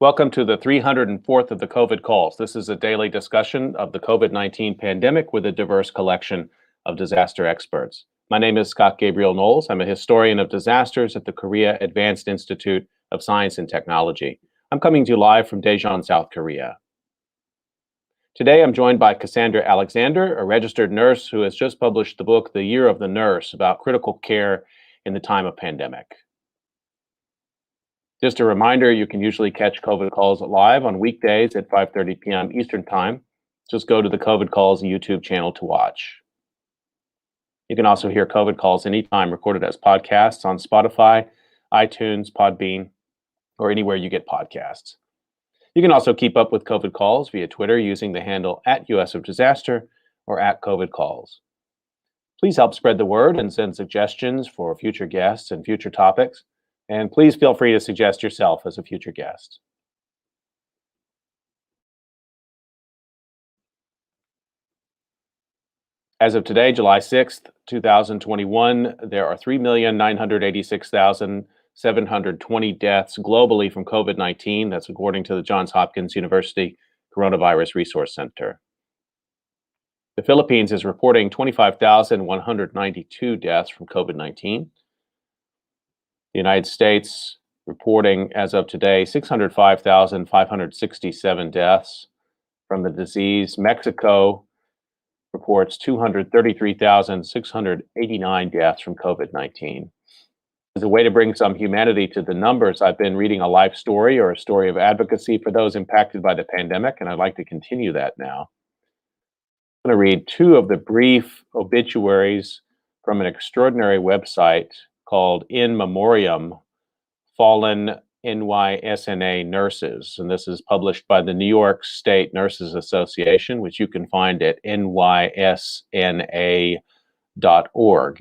Welcome to the 304th of the COVID calls. This is a daily discussion of the COVID-19 pandemic with a diverse collection of disaster experts. My name is Scott Gabriel Knowles. I'm a historian of disasters at the Korea Advanced Institute of Science and Technology. I'm coming to you live from Daejeon, South Korea. Today, I'm joined by Cassandra Alexander, a registered nurse who has just published the book, The Year of the Nurse, about critical care in the time of pandemic. Just a reminder, you can usually catch COVID calls live on weekdays at 5:30 p.m. Eastern Time. Just go to the COVID calls YouTube channel to watch. You can also hear COVID calls anytime recorded as podcasts on Spotify, iTunes, Podbean, or anywhere you get podcasts. You can also keep up with COVID calls via Twitter using the handle @US of Disaster or @COVID calls. Please help spread the word and send suggestions for future guests and future topics. And please feel free to suggest yourself as a future guest. As of today, July 6th, 2021, there are 3,986,720 deaths globally from COVID-19. That's according to the Johns Hopkins University Coronavirus Resource Center. The Philippines is reporting 25,192 deaths from COVID-19. The United States reporting, as of today, 605,567 deaths from the disease. Mexico reports 233,689 deaths from COVID-19. As a way to bring some humanity to the numbers, I've been reading a life story or a story of advocacy for those impacted by the pandemic, and I'd like to continue that now. I'm going to read two of the brief obituaries from an extraordinary website called In Memoriam, Fallen NYSNA Nurses. And this is published by the New York State Nurses Association, which you can find at nysna.org.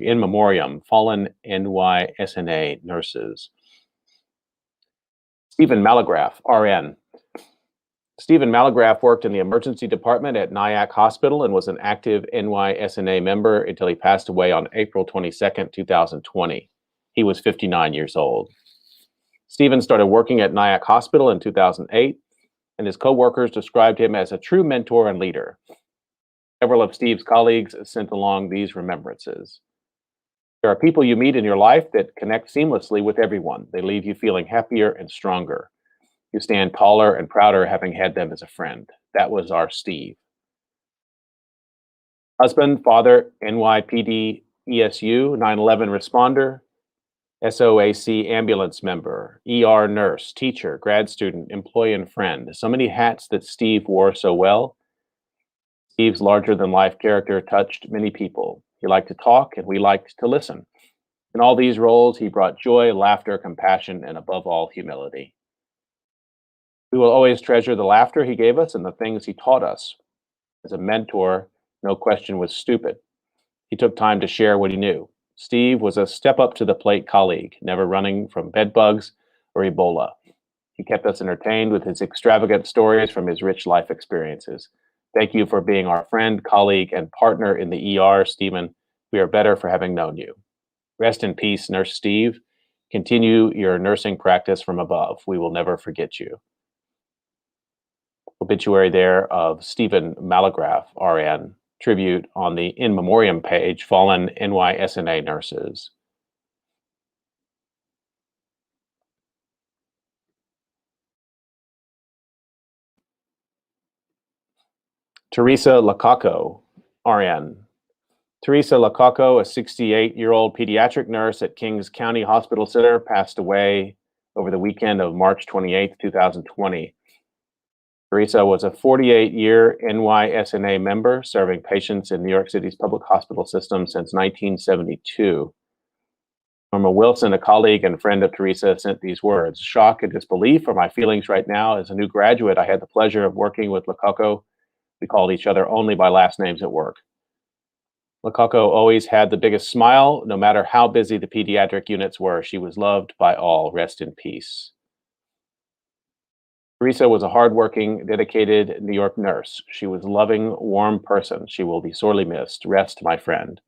In Memoriam, Fallen NYSNA Nurses. Stephen Malagraf, RN. Stephen Malagraf worked in the emergency department at Nyack Hospital and was an active NYSNA member until he passed away on April 22nd, 2020. He was 59 years old. Stephen started working at Nyack Hospital in 2008, and his co-workers described him as a true mentor and leader. Several of Steve's colleagues sent along these remembrances. There are people you meet in your life that connect seamlessly with everyone. They leave you feeling happier and stronger. You stand taller and prouder having had them as a friend. That was our Steve. Husband, father, NYPD ESU, 9/11 responder, SOAC ambulance member, ER nurse, teacher, grad student, employee, and friend. So many hats that Steve wore so well. Steve's larger-than-life character touched many people. He liked to talk, and we liked to listen. In all these roles, he brought joy, laughter, compassion, and above all, humility. We will always treasure the laughter he gave us and the things he taught us. As a mentor, no question was stupid. He took time to share what he knew. Steve was a step-up-to-the-plate colleague, never running from bedbugs or Ebola. He kept us entertained with his extravagant stories from his rich life experiences. Thank you for being our friend, colleague, and partner in the ER, Stephen. We are better for having known you. Rest in peace, Nurse Steve. Continue your nursing practice from above. We will never forget you. Obituary there of Stephen Malagraf, RN. Tribute on the In Memoriam page, Fallen NYSNA Nurses. Teresa Lacaco, RN. Teresa Lacaco, a 68-year-old pediatric nurse at Kings County Hospital Center, passed away over the weekend of March 28, 2020. Teresa was a 48-year NYSNA member, serving patients in New York City's public hospital system since 1972. Norma Wilson, a colleague and friend of Teresa, sent these words: "Shock and disbelief are my feelings right now. As a new graduate, I had the pleasure of working with Lacaco. We called each other only by last names at work. Lacaco always had the biggest smile, no matter how busy the pediatric units were. She was loved by all. Rest in peace." Teresa was a hardworking, dedicated New York nurse. She was a loving, warm person. She will be sorely missed. Rest, my friend.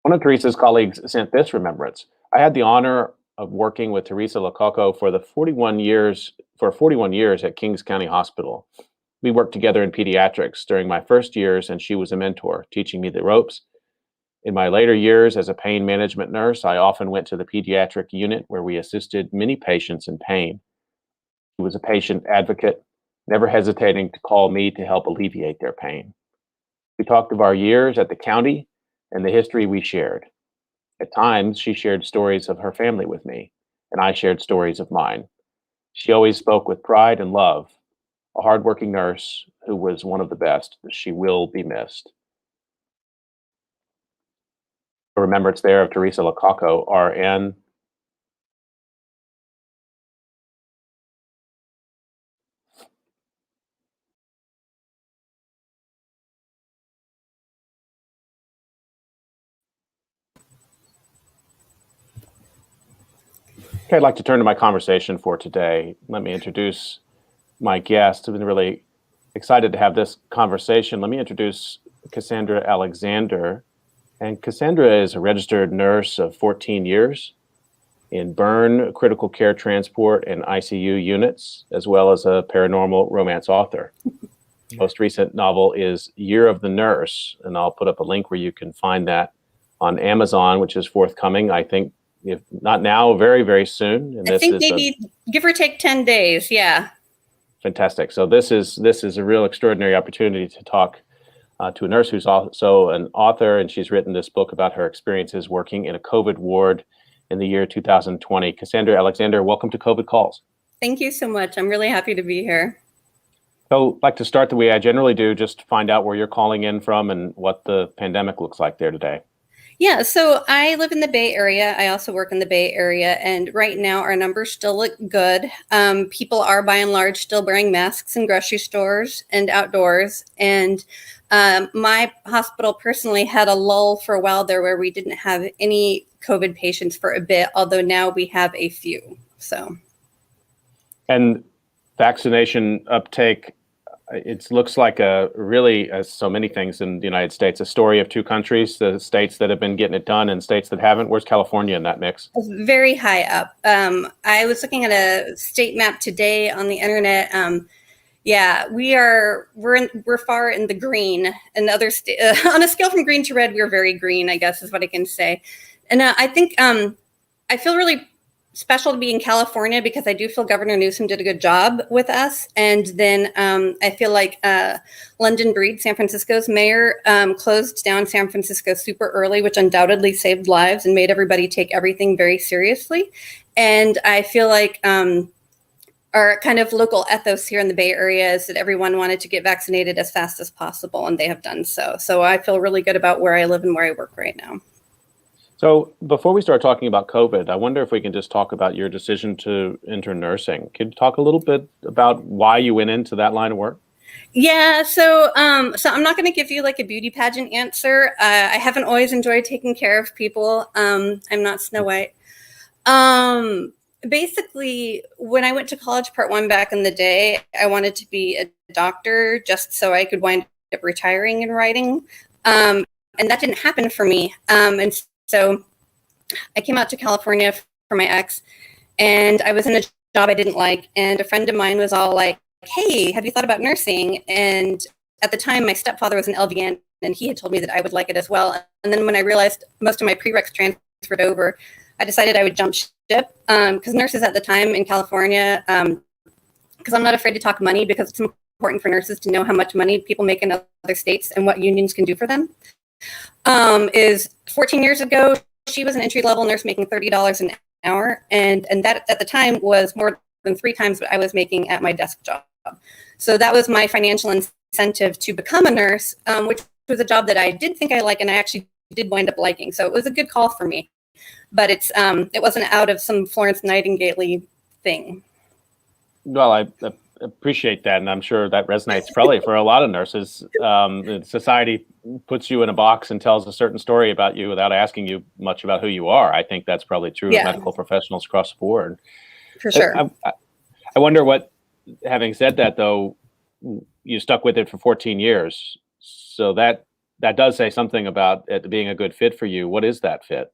One of Teresa's colleagues sent this remembrance: "I had the honor of working with Teresa Lococo for 41 years at Kings County Hospital. We worked together in pediatrics during my first years, and she was a mentor, teaching me the ropes. In my later years as a pain management nurse, I often went to the pediatric unit where we assisted many patients in pain. She was a patient advocate, never hesitating to call me to help alleviate their pain. We talked of our years at the county and the history we shared. At times, she shared stories of her family with me, and I shared stories of mine. She always spoke with pride and love, a hardworking nurse who was one of the best. She will be missed. A remembrance there of Teresa Lococo, RN. Okay, I'd like to turn to my conversation for today. Let me introduce my guest. I've been really excited to have this conversation. Let me introduce Cassandra Alexander. And Cassandra is a registered nurse of 14 years in burn, critical care transport, and ICU units, as well as a paranormal romance author. Most recent novel is Year of the Nurse, and I'll put up a link where you can find that on Amazon, which is forthcoming, I think, if not now, very, very soon. And I think maybe give or take 10 days. Yeah. Fantastic. So this is a real extraordinary opportunity to talk to a nurse who's also an author, and she's written this book about her experiences working in a COVID ward in the year 2020. Cassandra Alexander, welcome to COVID Calls. Thank you so much. I'm really happy to be here. So I'd like to start the way I generally do, just to find out where you're calling in from and what the pandemic looks like there today. Yeah, so I live in the Bay Area. I also work in the Bay Area, and right now our numbers still look good. People are by and large still wearing masks in grocery stores and outdoors. And my hospital personally had a lull for a while there where we didn't have any COVID patients for a bit, although now we have a few. So, and vaccination uptake, it looks like really, as so many things in the United States, a story of two countries, the states that have been getting it done and states that haven't. Where's California in that mix? Very high up. I was looking at a state map today on the internet. Yeah, we're far in the green, and other on a scale from green to red, we're very green, I guess is what I can say. And I think I feel really special to be in California because I do feel Governor Newsom did a good job with us. And then I feel like London Breed, San Francisco's mayor, closed down San Francisco super early, which undoubtedly saved lives and made everybody take everything very seriously. And I feel like our kind of local ethos here in the Bay Area is that everyone wanted to get vaccinated as fast as possible, and they have done so. So I feel really good about where I live and where I work right now. So before we start talking about COVID, I wonder if we can just talk about your decision to enter nursing. Can you talk a little bit about why you went into that line of work? Yeah, so I'm not going to give you like a beauty pageant answer. I haven't always enjoyed taking care of people. I'm not Snow White. Basically, when I went to college part one back in the day, I wanted to be a doctor just so I could wind up retiring and writing. And that didn't happen for me. And so I came out to California for my ex, and I was in a job I didn't like. And a friend of mine was all like, hey, have you thought about nursing? And at the time, my stepfather was an LVN, and he had told me that I would like it as well. And then when I realized most of my prereqs transferred over, I decided I would jump ship because nurses at the time in California, because I'm not afraid to talk money because it's important for nurses to know how much money people make in other states and what unions can do for them. Is 14 years ago, she was an entry-level nurse making $30 an hour, and that at the time was more than 3 times what I was making at my desk job. So that was my financial incentive to become a nurse, which was a job that I did think I liked, and I actually did wind up liking. So it was a good call for me, but it wasn't out of some Florence Nightingale thing. Well, I appreciate that, and I'm sure that resonates probably for a lot of nurses. Society puts you in a box and tells a certain story about you without asking you much about who you are. I think that's probably true of medical professionals across the board. For sure. I wonder what, having said that, though, you stuck with it for 14 years. So that does say something about it being a good fit for you. What is that fit?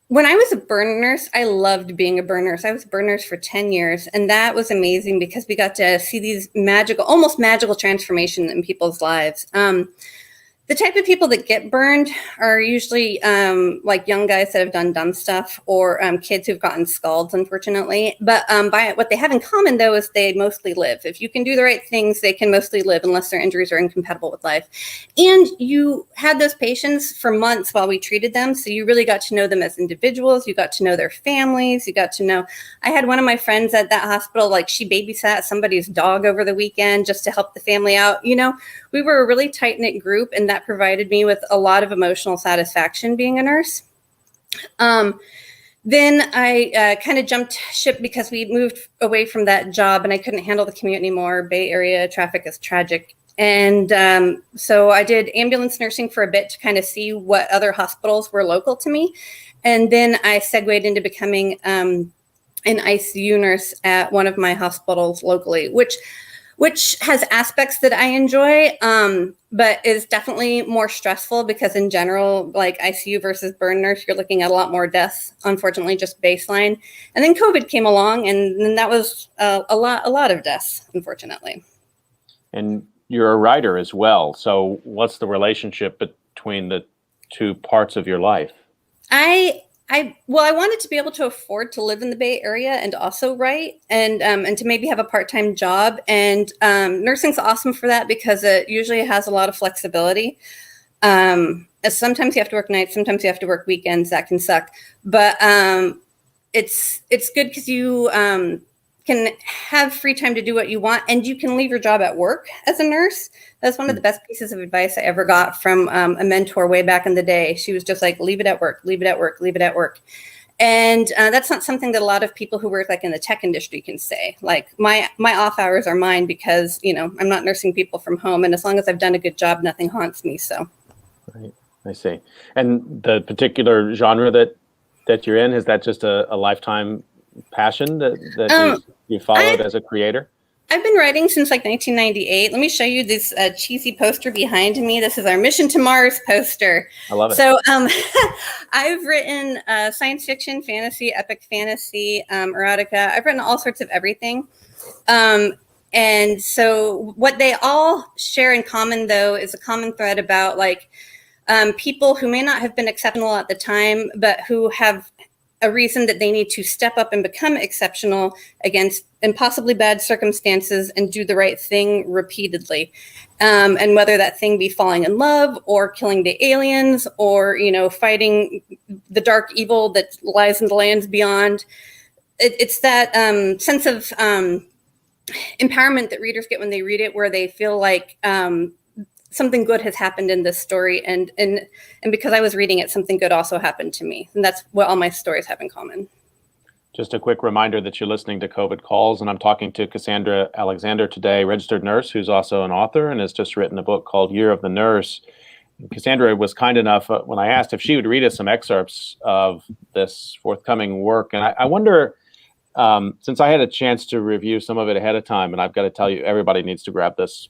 When I was a burn nurse, I loved being a burn nurse. I was a burn nurse for 10 years, and that was amazing because we got to see these magical, almost magical transformation in people's lives. The type of people that get burned are usually like young guys that have done dumb stuff, or kids who've gotten scalds, unfortunately. But by what they have in common, though, is they mostly live. If you can do the right things, they can mostly live unless their injuries are incompatible with life. And you had those patients for months while we treated them. So you really got to know them as individuals. You got to know their families. You got to know. I had one of my friends at that hospital, like she babysat somebody's dog over the weekend just to help the family out. You know, we were a really tight-knit group, and that provided me with a lot of emotional satisfaction being a nurse. Then I kind of jumped ship because we moved away from that job and I couldn't handle the commute anymore. Bay Area traffic is tragic. And so I did ambulance nursing for a bit to kind of see what other hospitals were local to me. And then I segued into becoming an ICU nurse at one of my hospitals locally, which has aspects that I enjoy, but is definitely more stressful because in general, like ICU versus burn nurse, you're looking at a lot more deaths, unfortunately, just baseline. And then COVID came along, and then that was a lot of deaths, unfortunately. And you're a writer as well. So what's the relationship between the two parts of your life? I wanted to be able to afford to live in the Bay Area and also write and to maybe have a part-time job. And nursing's awesome for that because it usually has a lot of flexibility. Sometimes you have to work nights, sometimes you have to work weekends. That can suck. But it's good because you can have free time to do what you want, and you can leave your job at work as a nurse. That's one of the best pieces of advice I ever got from a mentor way back in the day. She was just like, leave it at work, leave it at work, leave it at work. And that's not something that a lot of people who work like in the tech industry can say. Like my off hours are mine because, you know, I'm not nursing people from home. And as long as I've done a good job, nothing haunts me. So. Right. I see. And the particular genre that you're in, is that just a lifetime passion that you followed as a creator? I've been writing since like 1998. Let me show you this cheesy poster behind me. This is our Mission to Mars poster. I love it. So I've written science fiction, fantasy, epic fantasy, erotica. I've written all sorts of everything. And so what they all share in common, though, is a common thread about like people who may not have been exceptional at the time, but who have a reason that they need to step up and become exceptional against impossibly bad circumstances and do the right thing repeatedly. And whether that thing be falling in love or killing the aliens or, you know, fighting the dark evil that lies in the lands beyond. It's that sense of empowerment that readers get when they read it, where they feel like something good has happened in this story, and because I was reading it, something good also happened to me, and that's what all my stories have in common. Just a quick reminder that you're listening to COVID Calls, and I'm talking to Cassandra Alexander today, registered nurse who's also an author and has just written a book called Year of the Nurse. And Cassandra was kind enough when I asked if she would read us some excerpts of this forthcoming work, and I wonder, since I had a chance to review some of it ahead of time, and I've got to tell you, everybody needs to grab this.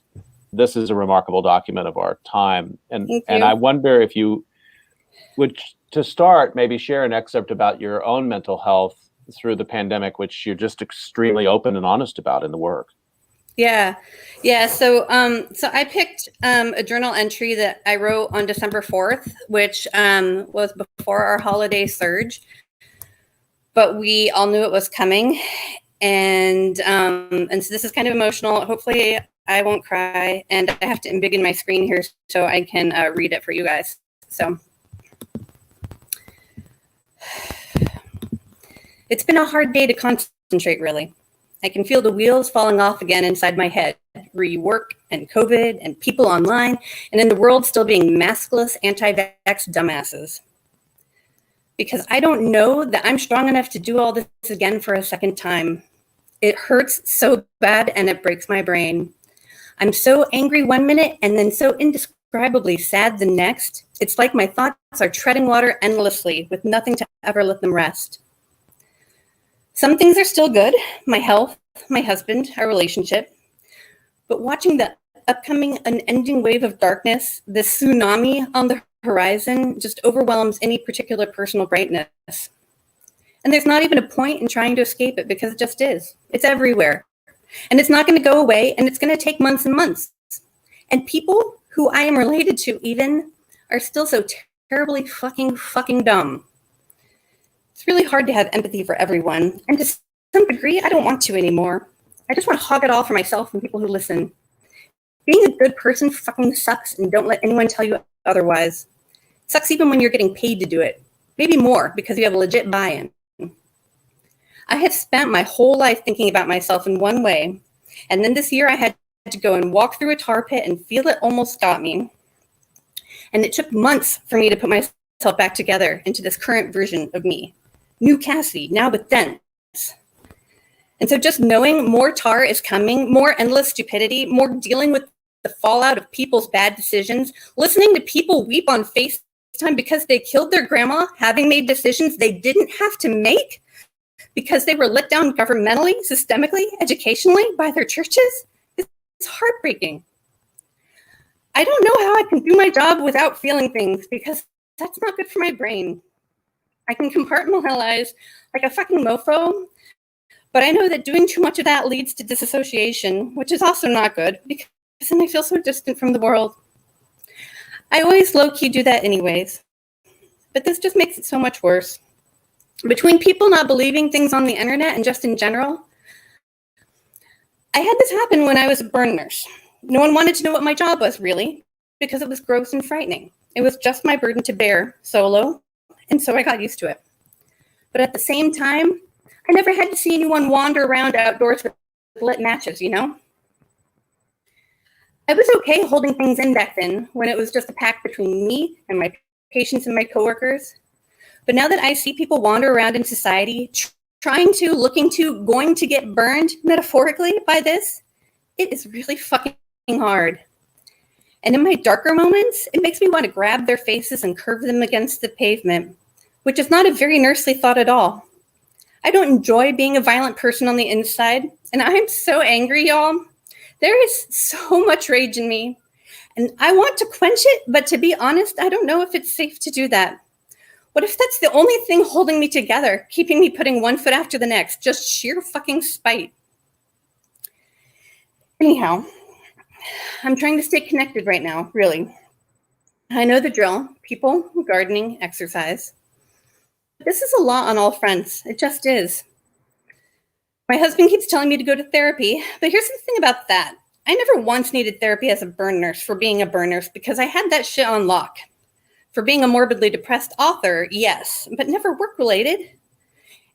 This is a remarkable document of our time. And I wonder if you would, to start, maybe share an excerpt about your own mental health through the pandemic, which you're just extremely open and honest about in the work. Yeah. So I picked a journal entry that I wrote on December 4th, which was before our holiday surge, but we all knew it was coming. And so this is kind of emotional. Hopefully I won't cry, and I have to embiggen my screen here so I can read it for you guys. So it's been a hard day to concentrate, really. I can feel the wheels falling off again inside my head. Rework and COVID and people online, and in the world still being maskless, anti-vax dumbasses. Because I don't know that I'm strong enough to do all this again for a second time. It hurts so bad and it breaks my brain. I'm so angry one minute and then so indescribably sad the next. It's like my thoughts are treading water endlessly with nothing to ever let them rest. Some things are still good, my health, my husband, our relationship. But watching the upcoming unending wave of darkness, this tsunami on the horizon just overwhelms any particular personal brightness. And there's not even a point in trying to escape it because it just is. It's everywhere. And it's not going to go away, and it's going to take months and months. And people who I am related to even are still so terribly fucking dumb. It's really hard to have empathy for everyone. And to some degree, I don't want to anymore. I just want to hog it all for myself and people who listen. Being a good person fucking sucks, and don't let anyone tell you otherwise. It sucks even when you're getting paid to do it. Maybe more because you have a legit buy-in. I have spent my whole life thinking about myself in one way, and then this year I had to go and walk through a tar pit and feel it almost got me. And it took months for me to put myself back together into this current version of me. New Cassie, now with dents. And so just knowing more tar is coming, more endless stupidity, more dealing with the fallout of people's bad decisions, listening to people weep on FaceTime because they killed their grandma, having made decisions they didn't have to make because they were let down governmentally, systemically, educationally by their churches. It's heartbreaking. I don't know how I can do my job without feeling things because that's not good for my brain. I can compartmentalize like a fucking mofo, but I know that doing too much of that leads to disassociation, which is also not good because then I feel so distant from the world. I always low-key do that anyways, but this just makes it so much worse. Between people not believing things on the internet and just in general, I had this happen when I was a burn nurse. No one wanted to know what my job was, really, because it was gross and frightening. It was just my burden to bear, solo, and so I got used to it. But at the same time, I never had to see anyone wander around outdoors with lit matches, you know? I was okay holding things in back then when it was just a pact between me and my patients and my coworkers. But now that I see people wander around in society, trying to, looking to, going to get burned metaphorically by this, it is really fucking hard. And in my darker moments, it makes me want to grab their faces and curve them against the pavement, which is not a very nursely thought at all. I don't enjoy being a violent person on the inside, and I'm so angry, y'all. There is so much rage in me, and I want to quench it, but to be honest, I don't know if it's safe to do that. What if that's the only thing holding me together, keeping me putting one foot after the next, just sheer fucking spite? Anyhow, I'm trying to stay connected right now, really. I know the drill: people, gardening, exercise. This is a lot on all fronts. It just is. My husband keeps telling me to go to therapy, but here's the thing about that. I never once needed therapy as a burn nurse for being a burn nurse because I had that shit on lock. For being a morbidly depressed author, yes, but never work-related.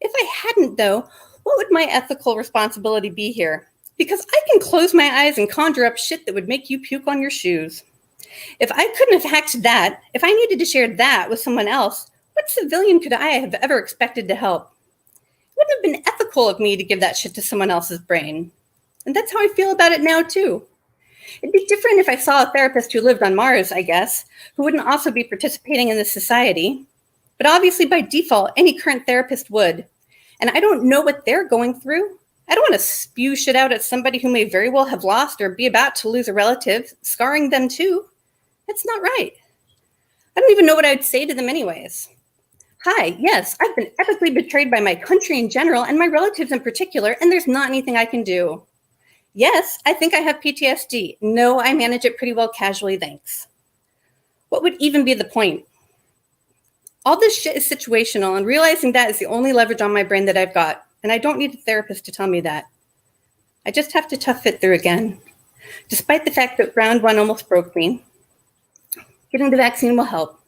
If I hadn't, though, what would my ethical responsibility be here? Because I can close my eyes and conjure up shit that would make you puke on your shoes. If I couldn't have hacked that, if I needed to share that with someone else, what civilian could I have ever expected to help? It wouldn't have been ethical of me to give that shit to someone else's brain. And that's how I feel about it now, too. It'd be different if I saw a therapist who lived on Mars, I guess, who wouldn't also be participating in this society. But obviously, by default, any current therapist would. And I don't know what they're going through. I don't want to spew shit out at somebody who may very well have lost or be about to lose a relative, scarring them too. That's not right. I don't even know what I'd say to them anyways. Hi, yes, I've been epically betrayed by my country in general and my relatives in particular, and there's not anything I can do. Yes, I think I have PTSD. No, I manage it pretty well casually, thanks. What would even be the point? All this shit is situational, and realizing that is the only leverage on my brain that I've got, and I don't need a therapist to tell me that. I just have to tough it through again. Despite the fact that round one almost broke me, getting the vaccine will help.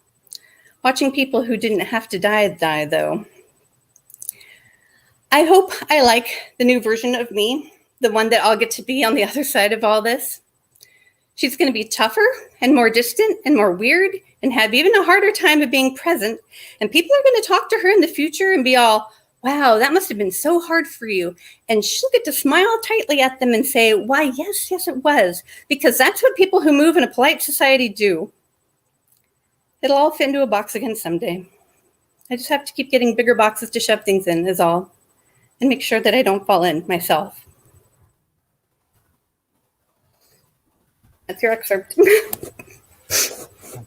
Watching people who didn't have to die, though. I hope I like the new version of me, the one that I'll get to be on the other side of all this. She's going to be tougher and more distant and more weird and have even a harder time of being present. And people are going to talk to her in the future and be all, wow, that must have been so hard for you. And she'll get to smile tightly at them and say, why, yes, it was. Because that's what people who move in a polite society do. It'll all fit into a box again someday. I just have to keep getting bigger boxes to shove things in, is all. And make sure that I don't fall in myself. That's your excerpt.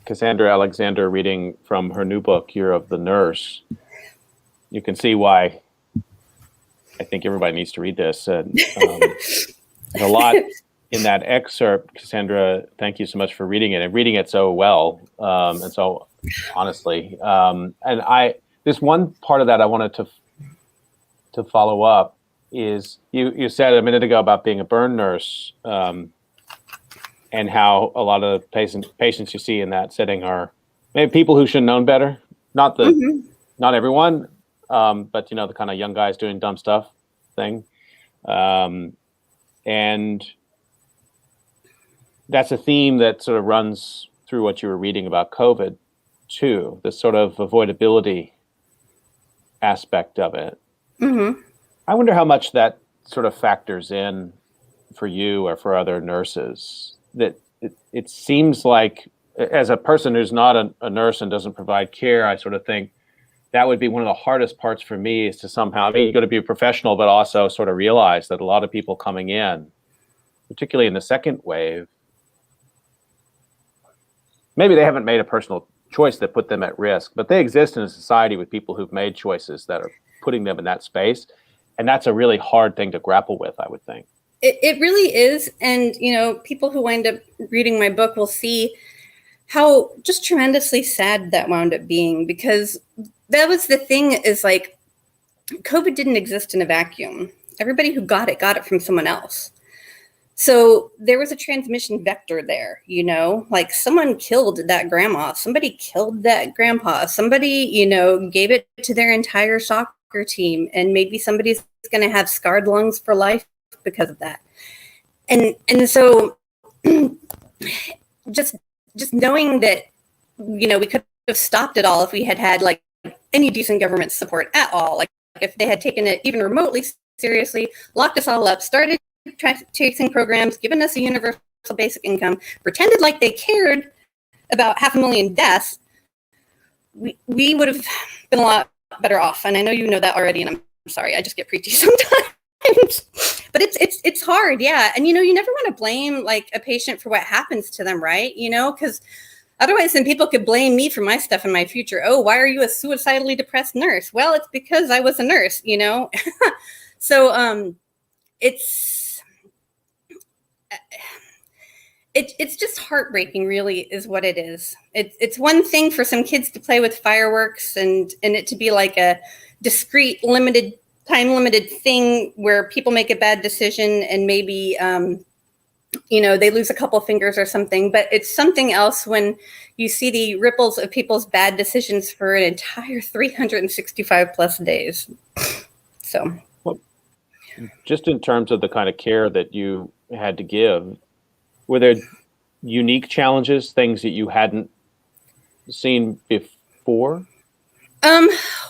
Cassandra Alexander reading from her new book, Year of the Nurse. You can see why I think everybody needs to read this. There's a lot in that excerpt. Cassandra, thank you so much for reading it and reading it so well and so honestly. There's one part of that I wanted to follow up is you said a minute ago about being a burn nurse and how a lot of patients you see in that setting are maybe people who should have known better. Not everyone, but the kind of young guys doing dumb stuff thing. And that's a theme that sort of runs through what you were reading about COVID too, the sort of avoidability aspect of it. Mm-hmm. I wonder how much that sort of factors in for you or for other nurses. That it seems like, as a person who's not a nurse and doesn't provide care, I sort of think that would be one of the hardest parts for me is to somehow, you got to be a professional, but also sort of realize that a lot of people coming in, particularly in the second wave, maybe they haven't made a personal choice that put them at risk, but they exist in a society with people who've made choices that are putting them in that space. And that's a really hard thing to grapple with, I would think. It really is. And, people who wind up reading my book will see how just tremendously sad that wound up being, because that was the thing is like COVID didn't exist in a vacuum. Everybody who got it from someone else. So there was a transmission vector there, like someone killed that grandma, somebody killed that grandpa, somebody, gave it to their entire soccer team, and maybe somebody's going to have scarred lungs for life because of that. And so just knowing that, we could have stopped it all if we had like any decent government support at all. Like if they had taken it even remotely seriously, locked us all up, started tracing programs, given us a universal basic income, pretended like they cared about 500,000 deaths, we would have been a lot better off. And I know you know that already, and I'm sorry, I just get preachy sometimes. But it's hard, yeah. And you never want to blame like a patient for what happens to them, right? Because otherwise then people could blame me for my stuff in my future. Oh, why are you a suicidally depressed nurse? Well, it's because I was a nurse, So it's just heartbreaking, really, is what it is. It's one thing for some kids to play with fireworks and it to be like a discrete, time limited thing where people make a bad decision and maybe, they lose a couple fingers or something. But it's something else when you see the ripples of people's bad decisions for an entire 365 plus days. So. Well, just in terms of the kind of care that you had to give, were there unique challenges, things that you hadn't seen before?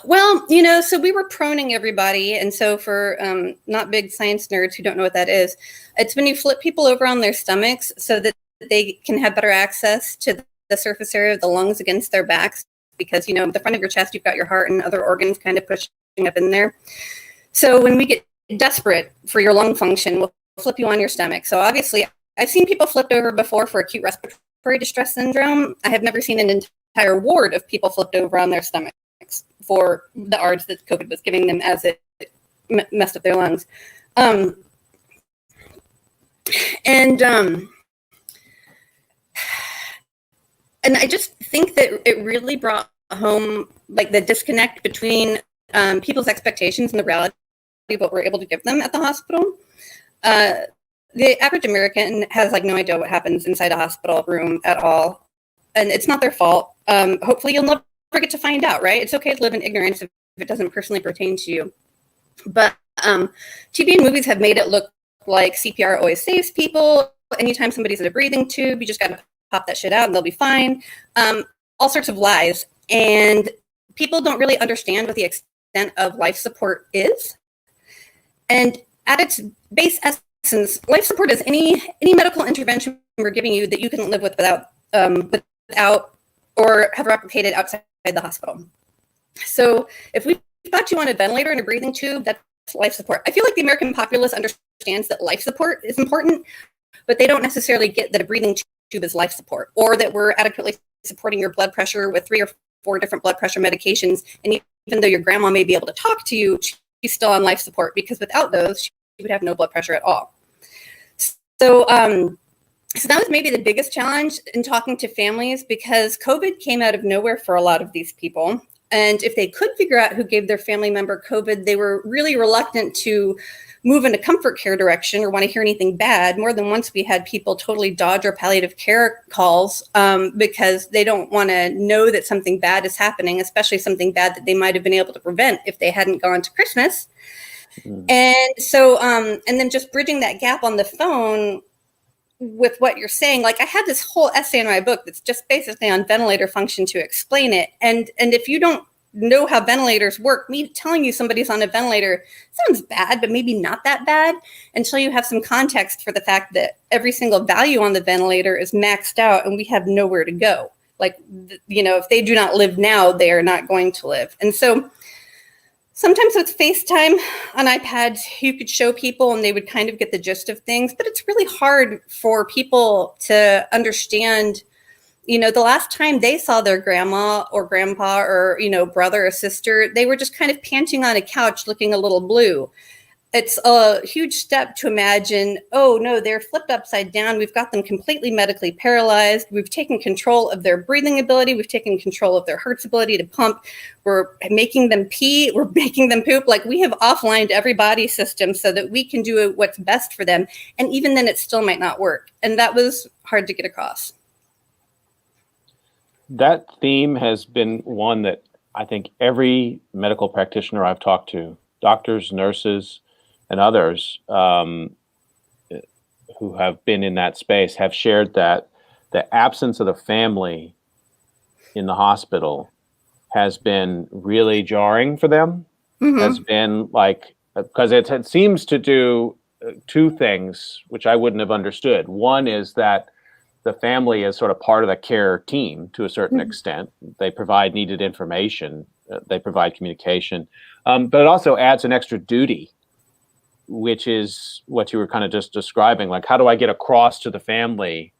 Well, so we were proning everybody. And so for not big science nerds who don't know what that is, it's when you flip people over on their stomachs so that they can have better access to the surface area of the lungs against their backs. Because, the front of your chest, you've got your heart and other organs kind of pushing up in there. So when we get desperate for your lung function, we'll flip you on your stomach. So obviously, I've seen people flipped over before for acute respiratory distress syndrome. I have never seen an entire ward of people flipped over on their stomachs for the ARDS that COVID was giving them as it messed up their lungs. And I just think that it really brought home like the disconnect between people's expectations and the reality of what we're able to give them at the hospital. The average American has like no idea what happens inside a hospital room at all. And it's not their fault. Hopefully you'll never get to find out, right? It's okay to live in ignorance if it doesn't personally pertain to you. But TV and movies have made it look like CPR always saves people. Anytime somebody's in a breathing tube, you just got to pop that shit out and they'll be fine. All sorts of lies. And people don't really understand what the extent of life support is. And at its base essence, life support is any medical intervention we're giving you that you can live with without or have replicated outside the hospital. So if we got you on a ventilator and a breathing tube, that's life support. I feel like the American populace understands that life support is important, but they don't necessarily get that a breathing tube is life support, or that we're adequately supporting your blood pressure with 3 or 4 different blood pressure medications. And even though your grandma may be able to talk to you, she's still on life support, because without those, she would have no blood pressure at all. So, so that was maybe the biggest challenge in talking to families, because COVID came out of nowhere for a lot of these people. And if they could figure out who gave their family member COVID, they were really reluctant to move in a comfort care direction or want to hear anything bad. More than once, we had people totally dodge our palliative care calls because they don't want to know that something bad is happening, especially something bad that they might have been able to prevent if they hadn't gone to Christmas. And so, and then just bridging that gap on the phone with what you're saying, like I had this whole essay in my book that's just basically on ventilator function to explain it. And if you don't know how ventilators work, me telling you somebody's on a ventilator sounds bad, but maybe not that bad until you have some context for the fact that every single value on the ventilator is maxed out and we have nowhere to go. Like, you know, if they do not live now, they are not going to live. And so sometimes with FaceTime on iPads, you could show people and they would kind of get the gist of things, but it's really hard for people to understand, you know, the last time they saw their grandma or grandpa or, you know, brother or sister, they were just kind of panting on a couch looking a little blue. It's a huge step to imagine, oh no, they're flipped upside down. We've got them completely medically paralyzed. We've taken control of their breathing ability. We've taken control of their heart's ability to pump. We're making them pee. We're making them poop. Like, we have offlined every body system so that we can do what's best for them. And even then it still might not work. And that was hard to get across. That theme has been one that I think every medical practitioner I've talked to, doctors, nurses, and others who have been in that space have shared that the absence of the family in the hospital has been really jarring for them. Has been like, because it seems to do two things, which I wouldn't have understood. One is that the family is sort of part of the care team to a certain extent. They provide needed information, they provide communication, but it also adds an extra duty, which is what you were kind of just describing. Like, how do I get across to the family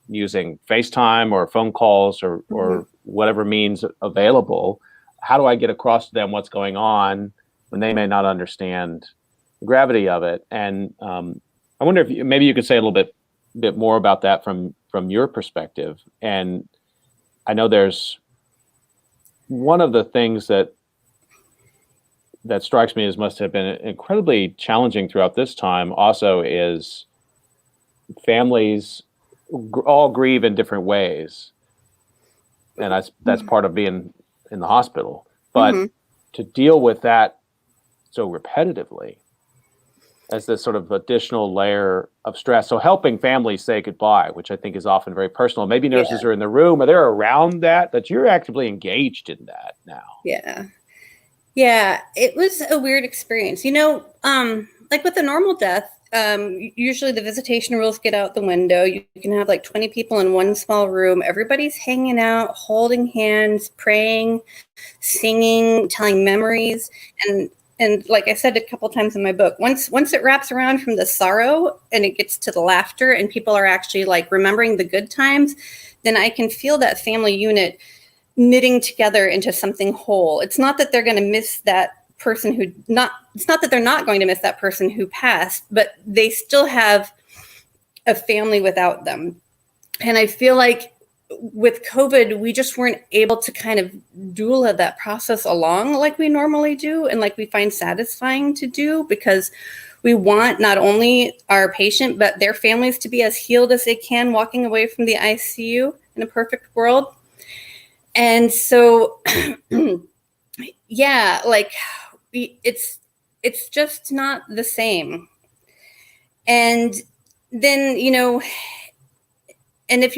using FaceTime or phone calls or whatever means available? How do I get across to them what's going on when they may not understand the gravity of it? And I wonder if maybe you could say a little bit more about that from your perspective. And I know there's one of the things that strikes me as must have been incredibly challenging throughout this time also is families all grieve in different ways. And that's part of being in the hospital. But to deal with that so repetitively as this sort of additional layer of stress. So helping families say goodbye, which I think is often very personal. Maybe nurses are in the room or they're around that you're actively engaged in that now. Yeah, it was a weird experience. You know, like with a normal death, usually the visitation rules get out the window. You can have like 20 people in one small room. Everybody's hanging out, holding hands, praying, singing, telling memories. And like I said a couple times in my book, once it wraps around from the sorrow and it gets to the laughter and people are actually like remembering the good times, then I can feel that family unit knitting together into something whole. It's not that they're going to miss that person it's not that they're not going to miss that person who passed, but they still have a family without them. And I feel like with COVID, we just weren't able to kind of doula that process along like we normally do and like we find satisfying to do, because we want not only our patient, but their families to be as healed as they can walking away from the ICU in a perfect world. And so, yeah, like it's just not the same. And then, you know, and if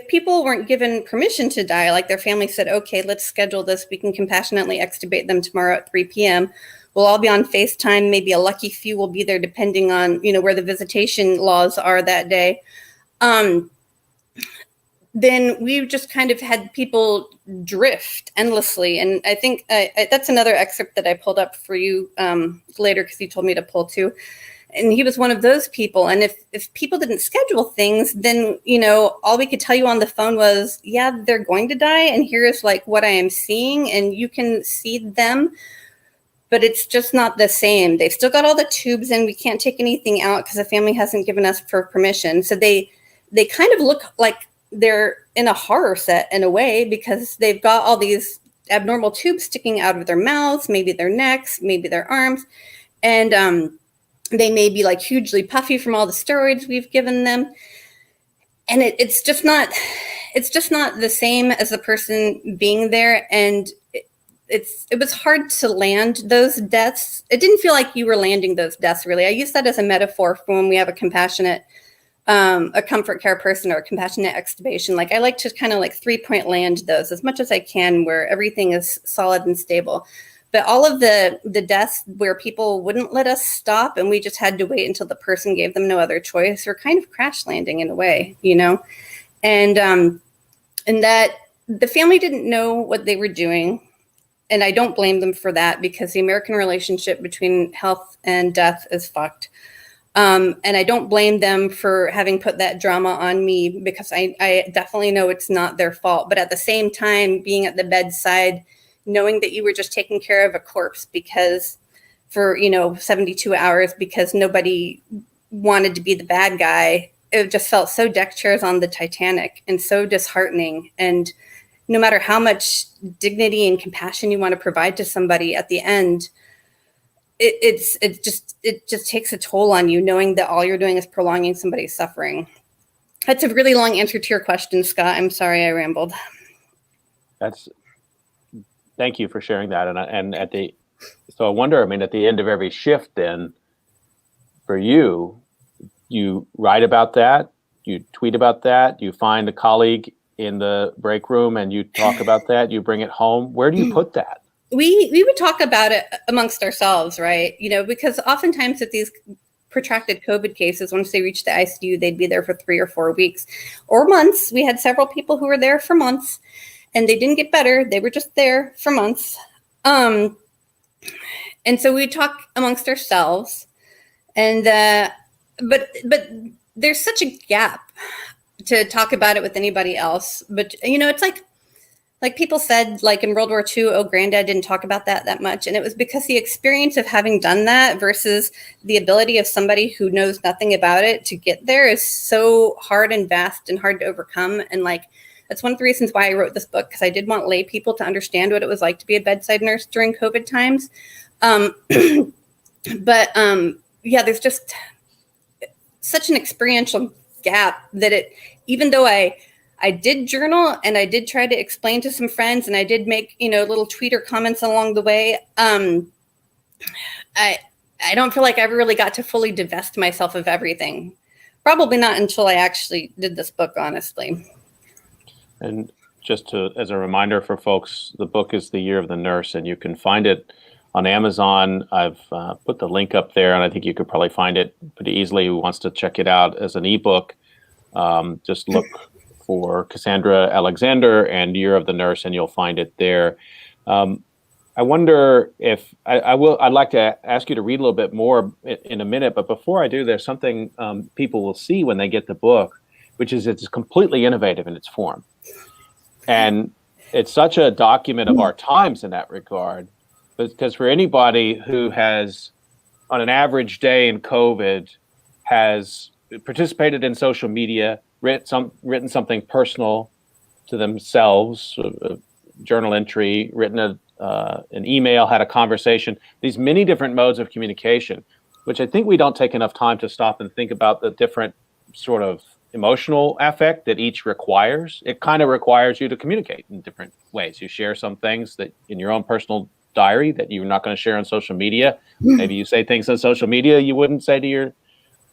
people weren't given permission to die, like their family said, okay, let's schedule this. We can compassionately extubate them tomorrow at 3 p.m. We'll all be on FaceTime. Maybe a lucky few will be there depending on, you know, where the visitation laws are that day. Then we've just kind of had people drift endlessly. And I think that's another excerpt that I pulled up for you later because you told me to pull too. And he was one of those people. And if people didn't schedule things, then, all we could tell you on the phone was, yeah, they're going to die. And here's like what I am seeing. And you can see them, but it's just not the same. They've still got all the tubes and we can't take anything out because the family hasn't given us for permission. So they kind of look like they're in a horror set in a way, because they've got all these abnormal tubes sticking out of their mouths, maybe their necks, maybe their arms. And they may be like hugely puffy from all the steroids we've given them. And it's just not the same as the person being there. And it was hard to land those deaths. It didn't feel like you were landing those deaths, really. I use that as a metaphor for when we have a compassionate, a comfort care person or a compassionate extubation. Like I like to kind of like 3-point land those as much as I can, where everything is solid and stable. But all of the deaths where people wouldn't let us stop and we just had to wait until the person gave them no other choice, were kind of crash landing in a way, and that the family didn't know what they were doing. And I don't blame them for that, because the American relationship between health and death is fucked. And I don't blame them for having put that drama on me, because I definitely know it's not their fault. But at the same time, being at the bedside, knowing that you were just taking care of a corpse because for, 72 hours, because nobody wanted to be the bad guy, it just felt so deck chairs on the Titanic and so disheartening. And no matter how much dignity and compassion you want to provide to somebody at the end, it just takes a toll on you, knowing that all you're doing is prolonging somebody's suffering. That's a really long answer to your question, Scott. I'm sorry I rambled. Thank you for sharing that. So I wonder, at the end of every shift, then, for you write about that, you tweet about that, you find a colleague in the break room and you talk about that, you bring it home. Where do you put that? We would talk about it amongst ourselves, right? Because oftentimes with these protracted COVID cases, once they reach the ICU, they'd be there for 3 or 4 weeks or months. We had several people who were there for months and they didn't get better. They were just there for months. And so we talk amongst ourselves, and but there's such a gap to talk about it with anybody else. But it's like people said, like in World War II, oh, granddad didn't talk about that much. And it was because the experience of having done that versus the ability of somebody who knows nothing about it to get there is so hard and vast and hard to overcome. And like, that's one of the reasons why I wrote this book, because I did want lay people to understand what it was like to be a bedside nurse during COVID times. Yeah, there's just such an experiential gap that even though I did journal and I did try to explain to some friends and I did make, little tweeter comments along the way, I don't feel like I ever really got to fully divest myself of everything. Probably not until I actually did this book, honestly. And just as a reminder for folks, the book is The Year of the Nurse, and you can find it on Amazon. I've put the link up there, and I think you could probably find it pretty easily. Who wants to check it out as an ebook? Just look for Cassandra Alexander and Year of the Nurse, and you'll find it there. I wonder if I'd like to ask you to read a little bit more in a minute, but before I do, there's something people will see when they get the book, which is it's completely innovative in its form. And it's such a document of our times in that regard, because for anybody who has, on an average day in COVID, has participated in social media, written something personal to themselves, a journal entry, written an email, had a conversation, these many different modes of communication, which I think we don't take enough time to stop and think about the different sort of emotional affect that each requires. It kind of requires you to communicate in different ways. You share some things that in your own personal diary that you're not going to share on social media. Maybe you say things on social media you wouldn't say to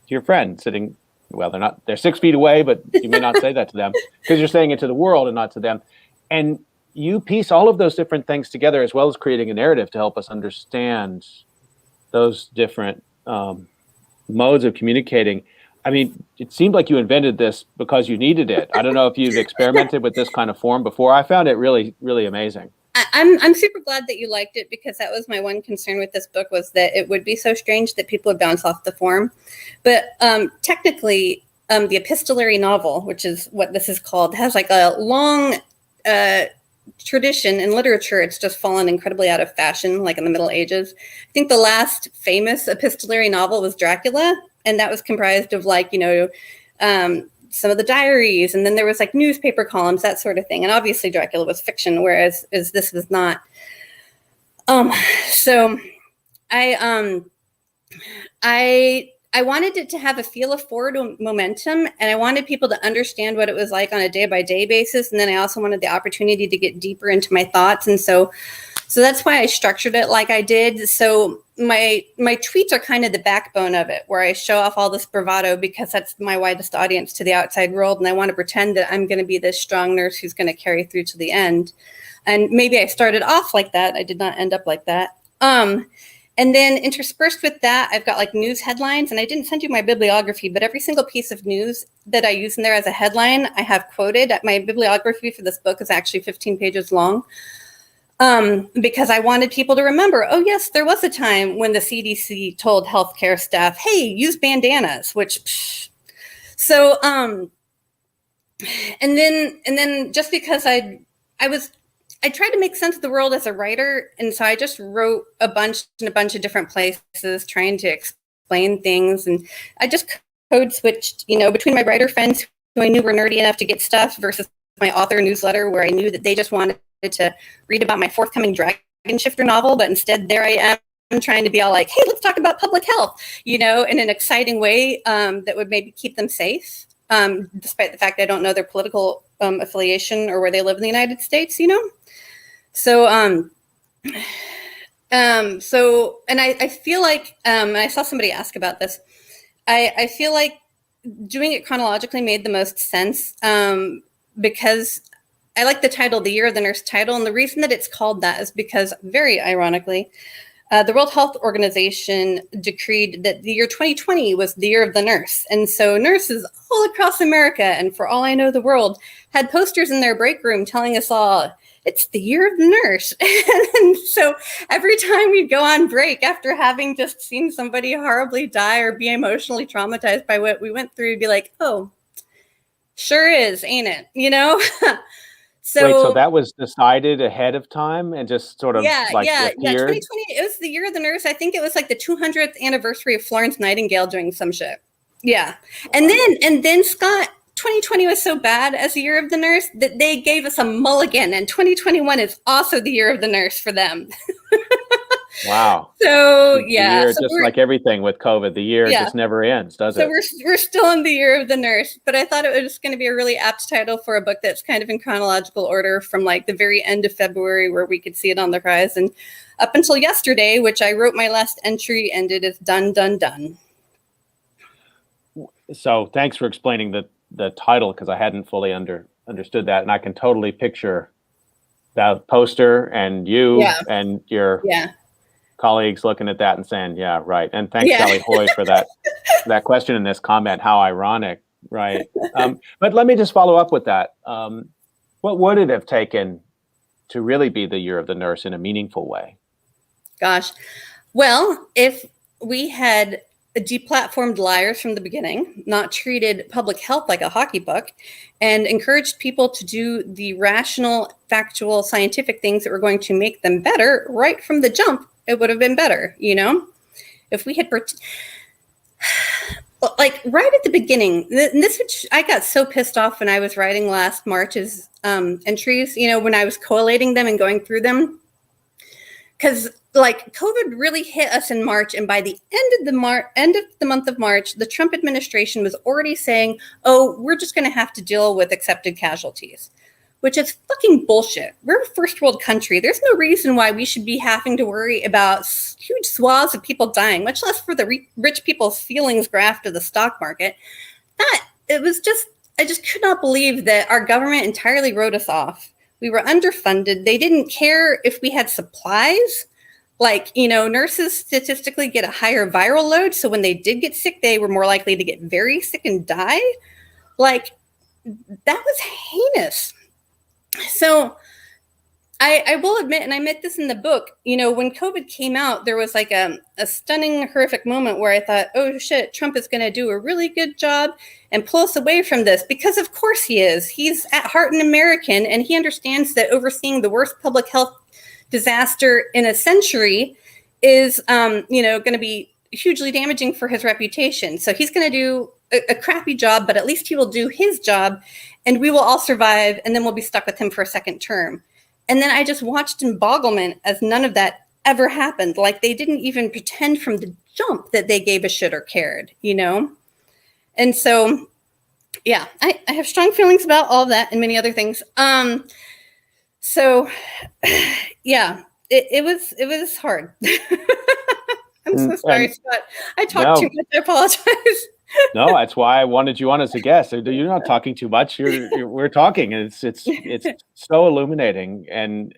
your friend sitting, well, they're 6 feet away, but you may not say that to them because you're saying it to the world and not to them. And you piece all of those different things together, as well as creating a narrative to help us understand those different modes of communicating. I mean, it seemed like you invented this because you needed it. I don't know if you've experimented with this kind of form before. I found it really, really amazing. I'm super glad that you liked it, because that was my one concern with this book, was that it would be so strange that people would bounce off the form. But technically, the epistolary novel, which is what this is called, has like a long tradition in literature. It's just fallen incredibly out of fashion, like in the Middle Ages. I think the last famous epistolary novel was Dracula, and that was comprised of like, some of the diaries, and then there was like newspaper columns, that sort of thing. And obviously Dracula was fiction, whereas this was not. So I wanted it to have a feel of forward momentum, and I wanted people to understand what it was like on a day-by-day basis. And then I also wanted the opportunity to get deeper into my thoughts. And so that's why I structured it like I did. So my tweets are kind of the backbone of it, where I show off all this bravado, because that's my widest audience to the outside world. And I want to pretend that I'm going to be this strong nurse who's going to carry through to the end. And maybe I started off like that. I did not end up like that. And then interspersed with that, I've got like news headlines, and I didn't send you my bibliography, but every single piece of news that I use in there as a headline, I have quoted. My bibliography for this book is actually 15 pages long, because I wanted people to remember, oh yes, there was a time when the CDC told healthcare staff, hey, use bandanas, so, and then just because I tried to make sense of the world as a writer. And so I just wrote a bunch in a bunch of different places, trying to explain things. And I just code switched, between my writer friends who I knew were nerdy enough to get stuff, versus my author newsletter, where I knew that they just wanted to read about my forthcoming Dragon Shifter novel. But instead, there I am trying to be all like, hey, let's talk about public health, in an exciting way that would maybe keep them safe, despite the fact I don't know their political affiliation or where they live in the United States, So, and I feel like, and I saw somebody ask about this, I feel like doing it chronologically made the most sense, because I like the title, the Year of the Nurse title. And the reason that it's called that is because, very ironically, the World Health Organization decreed that the year 2020 was the Year of the Nurse. And so nurses all across America, and for all I know, the world, had posters in their break room telling us all, it's the Year of the Nurse. And so every time we'd go on break after having just seen somebody horribly die or be emotionally traumatized by what we went through, we'd be like, oh, sure is, ain't it? So, wait, so that was decided ahead of time and just sort of appeared? 2020, it was the Year of the Nurse. I think it was like the 200th anniversary of Florence Nightingale doing some shit. Yeah. And then Scott, 2020 was so bad as the Year of the Nurse that they gave us a mulligan, and 2021 is also the Year of the Nurse for them. Wow. So the year, so just like everything with COVID, the year just never ends, does it? So we're still in the Year of the Nurse, but I thought it was going to be a really apt title for a book that's kind of in chronological order, from like the very end of February, where we could see it on the horizon, up until yesterday, which I wrote my last entry, and it is done. So thanks for explaining the title, because I hadn't fully understood that, and I can totally picture that poster and you and your colleagues looking at that and saying, yeah, right. And thanks, Sally Hoy, for that question in this comment. How ironic, right? But let me just follow up with that. What would it have taken to really be the Year of the Nurse in a meaningful way? Gosh, well, if we had deplatformed liars from the beginning, not treated public health like a hockey puck, and encouraged people to do the rational, factual, scientific things that were going to make them better right from the jump, it would have been better, If we had, like right at the beginning, which I got so pissed off when I was writing last March's entries, when I was collating them and going through them, because like COVID really hit us in March, and by the end of the month of March, the Trump administration was already saying, "Oh, we're just going to have to deal with accepted casualties," which is fucking bullshit. We're a first world country. There's no reason why we should be having to worry about huge swaths of people dying, much less for the rich people's feelings graft of the stock market. I just could not believe that our government entirely wrote us off. We were underfunded. They didn't care if we had supplies. Like, nurses statistically get a higher viral load. So when they did get sick, they were more likely to get very sick and die. Like, that was heinous. So I will admit, and I admit this in the book, when COVID came out, there was like a stunning, horrific moment where I thought, oh shit, Trump is going to do a really good job and pull us away from this, because of course he is. He's at heart an American, and he understands that overseeing the worst public health disaster in a century is, going to be hugely damaging for his reputation. So he's going to do a crappy job, but at least he will do his job, and we will all survive, and then we'll be stuck with him for a second term. And then I just watched in bogglement as none of that ever happened. Like, they didn't even pretend from the jump that they gave a shit or cared, And so, yeah, I have strong feelings about all of that and many other things. So, yeah, it was hard. I'm so sorry, Scott. I talked too much. I apologize. No, that's why I wanted you on as a guest. You're not talking too much. We're talking, and it's so illuminating and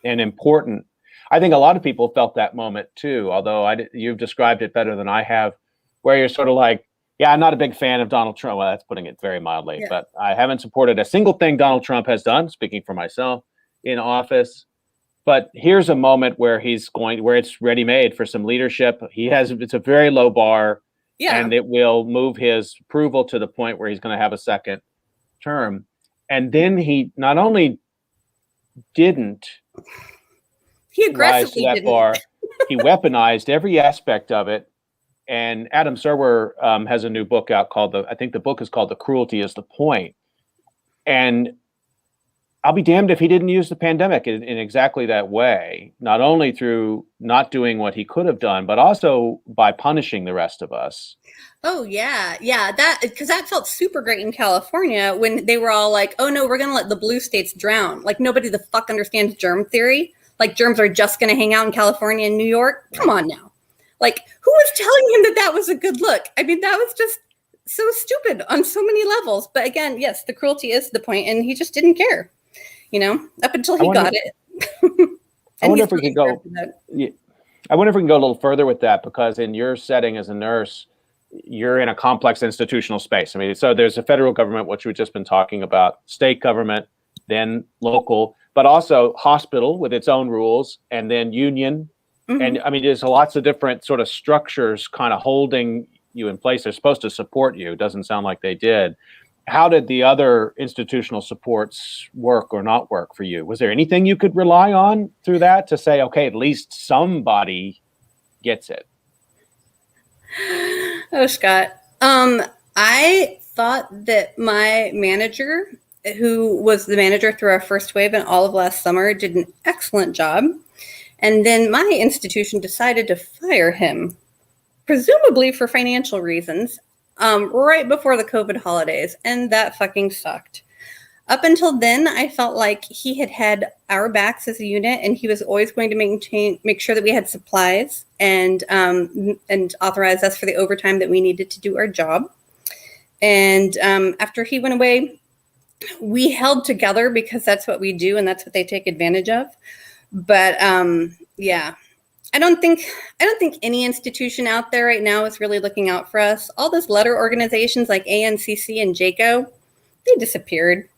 important. I think a lot of people felt that moment too. Although you've described it better than I have, where you're sort of like, yeah, I'm not a big fan of Donald Trump. Well, that's putting it very mildly, yeah. But I haven't supported a single thing Donald Trump has done, speaking for myself, in office. But here's a moment where where it's ready-made for some leadership. It's a very low bar. Yeah. And it will move his approval to the point where he's going to have a second term. And then he not only didn't he aggressively rise to that bar, he weaponized every aspect of it. And Adam Serwer has a new book out I think the book is called The Cruelty is the Point. And I'll be damned if he didn't use the pandemic in exactly that way, not only through not doing what he could have done, but also by punishing the rest of us. Oh, yeah. Yeah, because that felt super great in California when they were all like, oh, no, we're going to let the blue states drown. Like, nobody the fuck understands germ theory. Like, germs are just going to hang out in California and New York. Come on now. Like, who was telling him that was a good look? I mean, that was just so stupid on so many levels. But again, yes, the cruelty is the point, and he just didn't care. Up until he got it. I wonder if we could go. I wonder if we can go a little further with that, because in your setting as a nurse, you're in a complex institutional space. I mean, so there's a federal government, which we've just been talking about, state government, then local, but also hospital with its own rules, and then union. Mm-hmm. And I mean, there's lots of different sort of structures kind of holding you in place. They're supposed to support you. It doesn't sound like they did. How did the other institutional supports work or not work for you? Was there anything you could rely on through that to say, okay, at least somebody gets it? Oh, Scott. I thought that my manager, who was the manager through our first wave and all of last summer, did an excellent job. And then my institution decided to fire him, presumably for financial reasons. Right before the COVID holidays, and that fucking sucked. Up until then, I felt like he had our backs as a unit, and he was always going to make sure that we had supplies and authorize us for the overtime that we needed to do our job. And after he went away, we held together because that's what we do, and that's what they take advantage of. But yeah. I don't think any institution out there right now is really looking out for us. All those letter organizations like ANCC and JCAHO, they disappeared.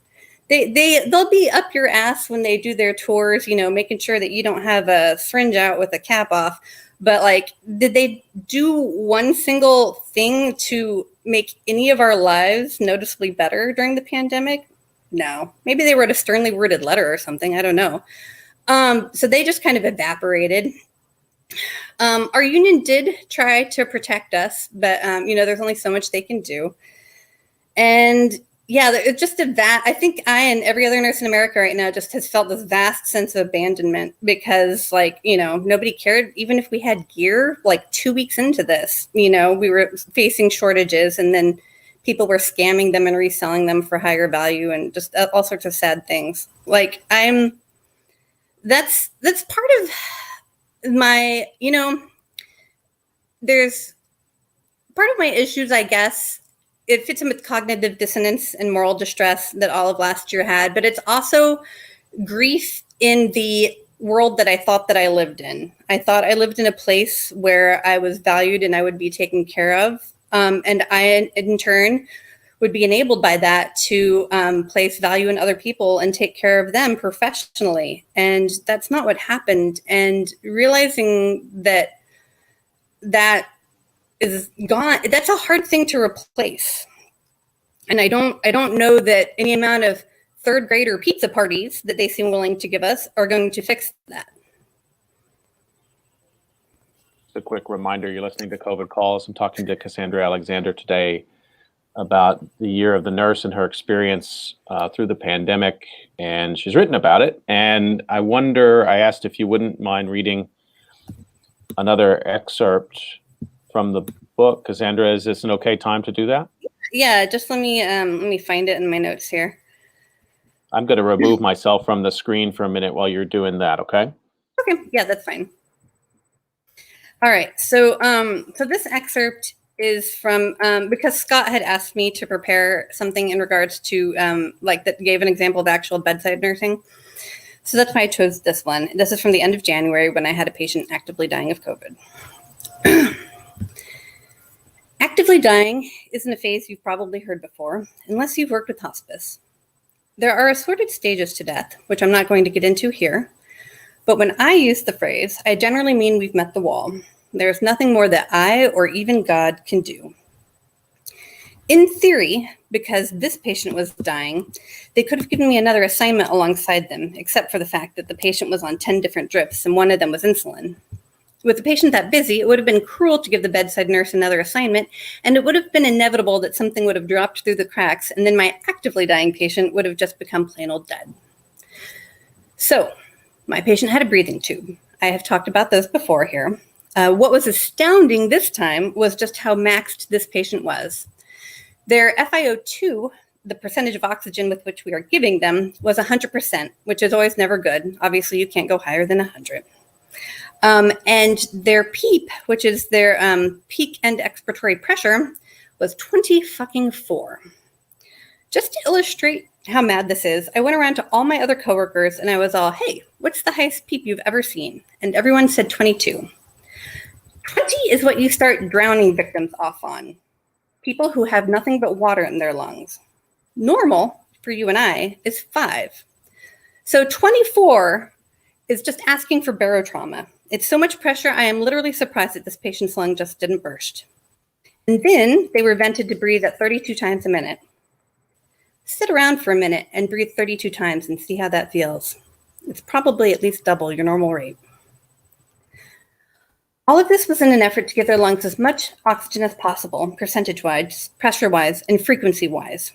They'll be up your ass when they do their tours, making sure that you don't have a syringe out with a cap off. But like, did they do one single thing to make any of our lives noticeably better during the pandemic? No. Maybe they wrote a sternly worded letter or something. I don't know. So they just kind of evaporated. Our union did try to protect us, but there's only so much they can do. And yeah, it's just I think I and every other nurse in America right now just has felt this vast sense of abandonment because nobody cared. Even if we had gear, like 2 weeks into this, we were facing shortages, and then people were scamming them and reselling them for higher value, and just all sorts of sad things. Like that's part of my, there's part of my issues, I guess. It fits in with cognitive dissonance and moral distress that all of last year had, but it's also grief in the world that I thought that I lived in. I thought I lived in a place where I was valued and I would be taken care of. And I, in turn, would be enabled by that to place value in other people and take care of them professionally. And that's not what happened. And realizing that that is gone, that's a hard thing to replace. And I don't know that any amount of third grader pizza parties that they seem willing to give us are going to fix that. Just a quick reminder, you're listening to COVID Calls. I'm talking to Cassandra Alexander today about the year of the nurse and her experience through the pandemic, and she's written about it. And I asked if you wouldn't mind reading another excerpt from the book. Cassandra, is this an okay time to do that? Yeah, just let me find it in my notes here. I'm going to remove myself from the screen for a minute while you're doing that, okay? Okay, yeah, that's fine. All right, so this excerpt is from, because Scott had asked me to prepare something in regards to, that gave an example of actual bedside nursing. So that's why I chose this one. This is from the end of January when I had a patient actively dying of COVID. Actively dying isn't a phase you've probably heard before, unless you've worked with hospice. There are assorted stages to death, which I'm not going to get into here. But when I use the phrase, I generally mean we've met the wall. There's nothing more that I or even God can do. In theory, because this patient was dying, they could have given me another assignment alongside them, except for the fact that the patient was on 10 different drips and one of them was insulin. With the patient that busy, it would have been cruel to give the bedside nurse another assignment, and it would have been inevitable that something would have dropped through the cracks, and then my actively dying patient would have just become plain old dead. So, my patient had a breathing tube. I have talked about those before here. What was astounding this time was just how maxed this patient was. Their FiO2, the percentage of oxygen with which we are giving them, was 100%, which is always never good. Obviously, you can't go higher than 100. And their PEEP, which is their peak end expiratory pressure, was 24. Just to illustrate how mad this is, I went around to all my other coworkers and I was all, hey, what's the highest PEEP you've ever seen? And everyone said 22. 20 is what you start drowning victims off on. People who have nothing but water in their lungs. Normal, for you and I, is 5. So 24 is just asking for barotrauma. It's so much pressure, I am literally surprised that this patient's lung just didn't burst. And then they were vented to breathe at 32 times a minute. Sit around for a minute and breathe 32 times and see how that feels. It's probably at least double your normal rate. All of this was in an effort to give their lungs as much oxygen as possible, percentage-wise, pressure-wise, and frequency-wise.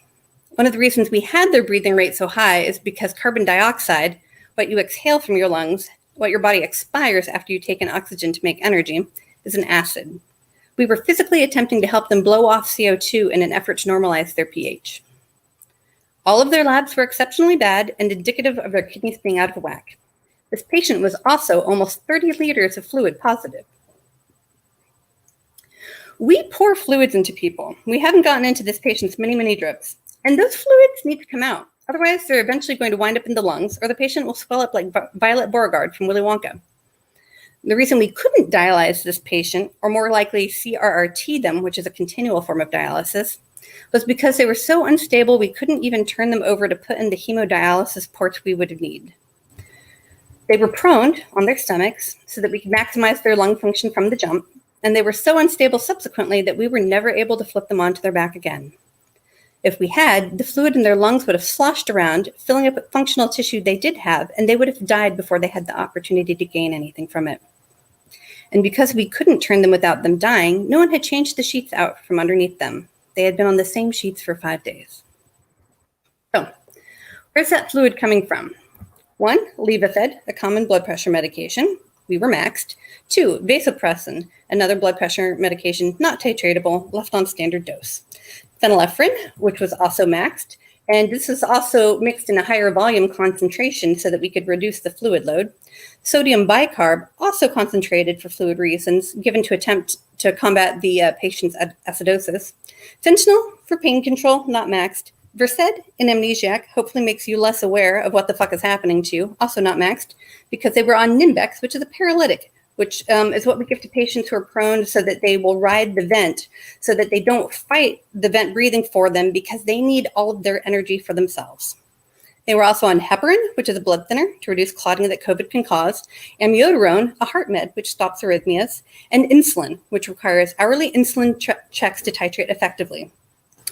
One of the reasons we had their breathing rate so high is because carbon dioxide, what you exhale from your lungs, what your body expires after you take in oxygen to make energy, is an acid. We were physically attempting to help them blow off CO2 in an effort to normalize their pH. All of their labs were exceptionally bad and indicative of their kidneys being out of whack. This patient was also almost 30 liters of fluid positive. We pour fluids into people. We haven't gotten into this patient's many drips, and those fluids need to come out. Otherwise, they're eventually going to wind up in the lungs, or the patient will swell up like Violet Beauregarde from Willy Wonka. The reason we couldn't dialyze this patient, or more likely CRRT them, which is a continual form of dialysis, was because they were so unstable we couldn't even turn them over to put in the hemodialysis ports we would need. They were prone on their stomachs so that we could maximize their lung function from the jump, and they were so unstable subsequently that we were never able to flip them onto their back again. If we had, the fluid in their lungs would have sloshed around, filling up functional tissue they did have, and they would have died before they had the opportunity to gain anything from it. And because we couldn't turn them without them dying, no one had changed the sheets out from underneath them. They had been on the same sheets for 5 days. So, where's that fluid coming from? 1, Levophed, a common blood pressure medication. We were maxed. 2, vasopressin, another blood pressure medication, not titratable, left on standard dose. Phenylephrine, which was also maxed, and this is also mixed in a higher volume concentration so that we could reduce the fluid load. Sodium bicarb, also concentrated for fluid reasons, given to attempt to combat the patient's acidosis. Fentanyl for pain control, not maxed. Versed, an amnesiac, hopefully makes you less aware of what the fuck is happening to you, also not maxed, because they were on Nimbex, which is a paralytic which is what we give to patients who are prone so that they will ride the vent, so that they don't fight the vent breathing for them because they need all of their energy for themselves. They were also on heparin, which is a blood thinner to reduce clotting that COVID can cause, amiodarone, a heart med, which stops arrhythmias, and insulin, which requires hourly insulin checks to titrate effectively.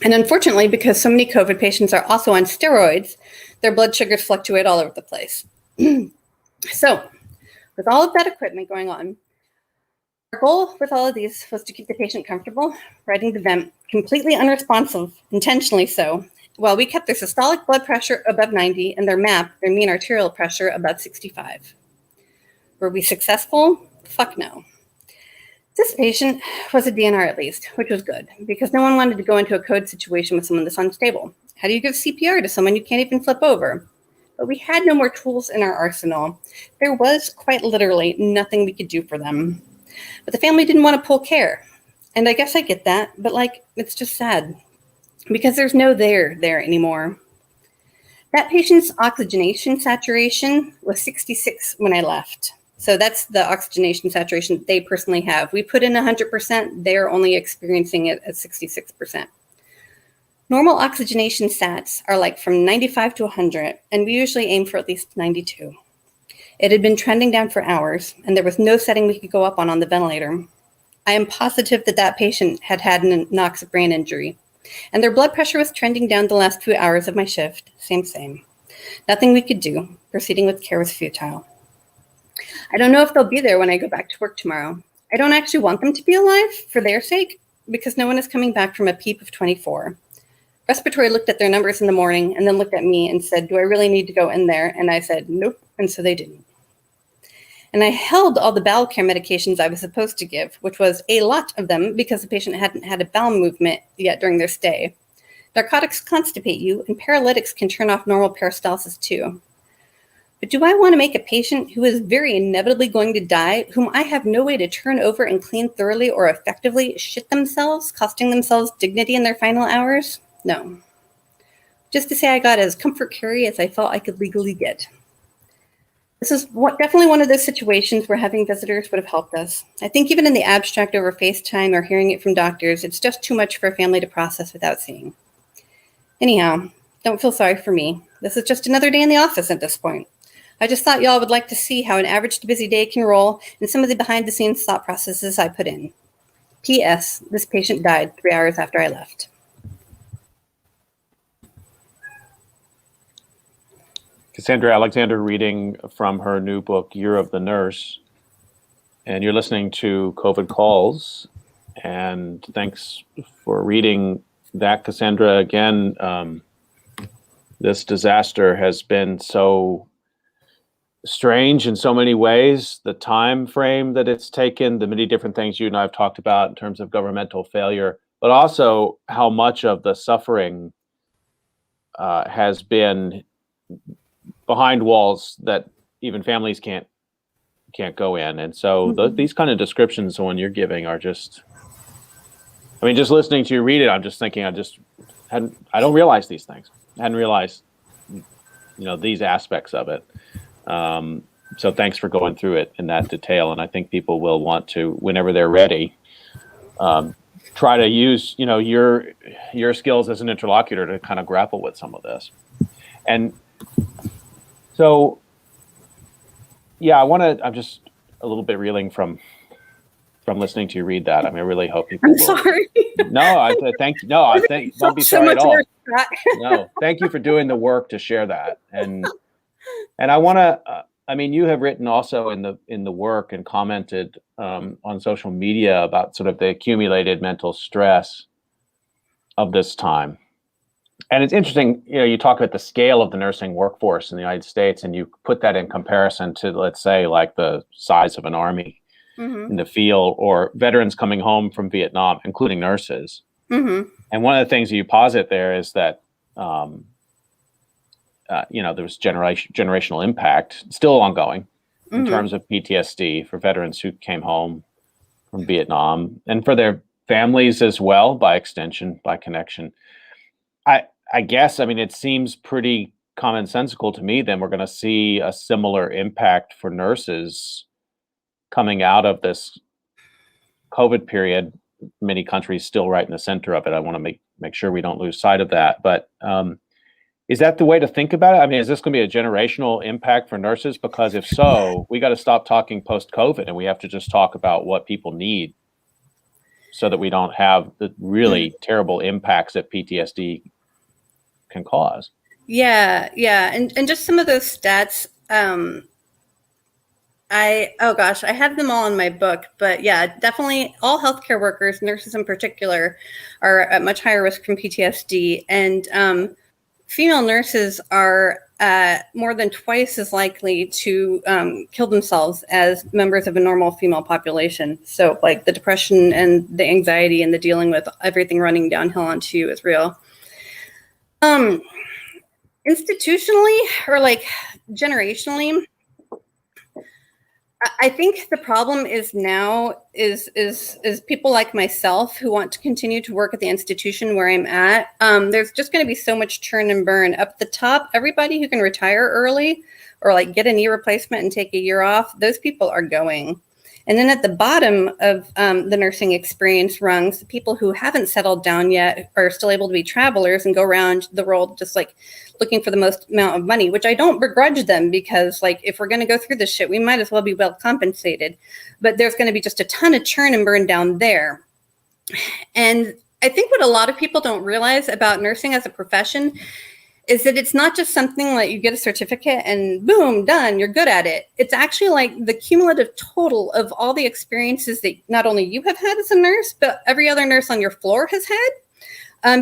And unfortunately, because so many COVID patients are also on steroids, their blood sugars fluctuate all over the place. So, with all of that equipment going on, our goal with all of these was to keep the patient comfortable, riding the vent, completely unresponsive, intentionally so, while we kept their systolic blood pressure above 90 and their MAP, their mean arterial pressure, above 65. Were we successful? Fuck no. This patient was a DNR at least, which was good, because no one wanted to go into a code situation with someone that's unstable. How do you give CPR to someone you can't even flip over? But we had no more tools in our arsenal. There was quite literally nothing we could do for them. But the family didn't want to pull care. And I guess I get that, but it's just sad, because there's no there anymore. That patient's oxygenation saturation was 66 when I left. So that's the oxygenation saturation they personally have. We put in 100%, they're only experiencing it at 66%. Normal oxygenation sats are from 95 to 100, and we usually aim for at least 92. It had been trending down for hours, and there was no setting we could go up on the ventilator. I am positive that patient had an anoxic brain injury, and their blood pressure was trending down the last few hours of my shift. Same. Nothing we could do. Proceeding with care was futile. I don't know if they'll be there when I go back to work tomorrow. I don't actually want them to be alive for their sake, because no one is coming back from a PEEP of 24. Respiratory looked at their numbers in the morning and then looked at me and said, "Do I really need to go in there?" And I said, "Nope," and so they didn't. And I held all the bowel care medications I was supposed to give, which was a lot of them because the patient hadn't had a bowel movement yet during their stay. Narcotics constipate you, and paralytics can turn off normal peristalsis too. But do I want to make a patient who is very inevitably going to die, whom I have no way to turn over and clean thoroughly or effectively, shit themselves, costing themselves dignity in their final hours? No. Just to say I got as comfort carry as I felt I could legally get. This is definitely one of those situations where having visitors would have helped us. I think even in the abstract over FaceTime or hearing it from doctors, it's just too much for a family to process without seeing. Anyhow, don't feel sorry for me. This is just another day in the office at this point. I just thought y'all would like to see how an average to busy day can roll and some of the behind-the-scenes thought processes I put in. P.S. This patient died 3 hours after I left. Cassandra Alexander reading from her new book, Year of the Nurse. And you're listening to COVID Calls. And thanks for reading that, Cassandra. Again, this disaster has been so strange in so many ways. The time frame that it's taken, the many different things you and I have talked about in terms of governmental failure, but also how much of the suffering has been behind walls that even families can't go in. And so these kind of descriptions, the one you're giving, are just, I mean, just listening to you read it, I'm just thinking, I don't realize these things. I hadn't realized, these aspects of it. So thanks for going through it in that detail. And I think people will want to, whenever they're ready, try to use, your skills as an interlocutor to kind of grapple with some of this. And so, yeah, I'm just a little bit reeling from listening to you read that. I mean, I really hope people will. Sorry. No, I think don't be sorry at all. No, thank you for doing the work to share that. And I want to, you have written also in the work and commented on social media about sort of the accumulated mental stress of this time. And it's interesting, you talk about the scale of the nursing workforce in the United States, and you put that in comparison to, let's say, like the size of an army in the field, or veterans coming home from Vietnam, including nurses. And one of the things that you posit there is that, there was generational impact still ongoing in terms of PTSD for veterans who came home from Vietnam, and for their families as well, by extension, by connection. I guess, it seems pretty commonsensical to me then we're going to see a similar impact for nurses coming out of this COVID period, many countries still right in the center of it. I want to make sure we don't lose sight of that. But is that the way to think about it? I mean, is this going to be a generational impact for nurses? Because if so, we got to stop talking post-COVID and we have to just talk about what people need so that we don't have the really terrible impacts that PTSD can cause. Yeah. And just some of those stats, I have them all in my book, but yeah, definitely all healthcare workers, nurses in particular, are at much higher risk from PTSD. And female nurses are more than twice as likely to kill themselves as members of a normal female population. So like the depression and the anxiety and the dealing with everything running downhill onto you is real. Institutionally or like generationally, I think the problem is now is people like myself who want to continue to work at the institution where I'm at. There's just going to be so much churn and burn up the top. Everybody who can retire early or like get a knee replacement and take a year off, those people are going. And then at the bottom of the nursing experience rungs, the people who haven't settled down yet are still able to be travelers and go around the world just like looking for the most amount of money, which I don't begrudge them because like if we're going to go through this shit, we might as well be well compensated. But there's going to be just a ton of churn and burn down there. And I think what a lot of people don't realize about nursing as a profession is that it's not just something like you get a certificate and boom, done, you're good at it. It's actually like the cumulative total of all the experiences that not only you have had as a nurse, but every other nurse on your floor has had.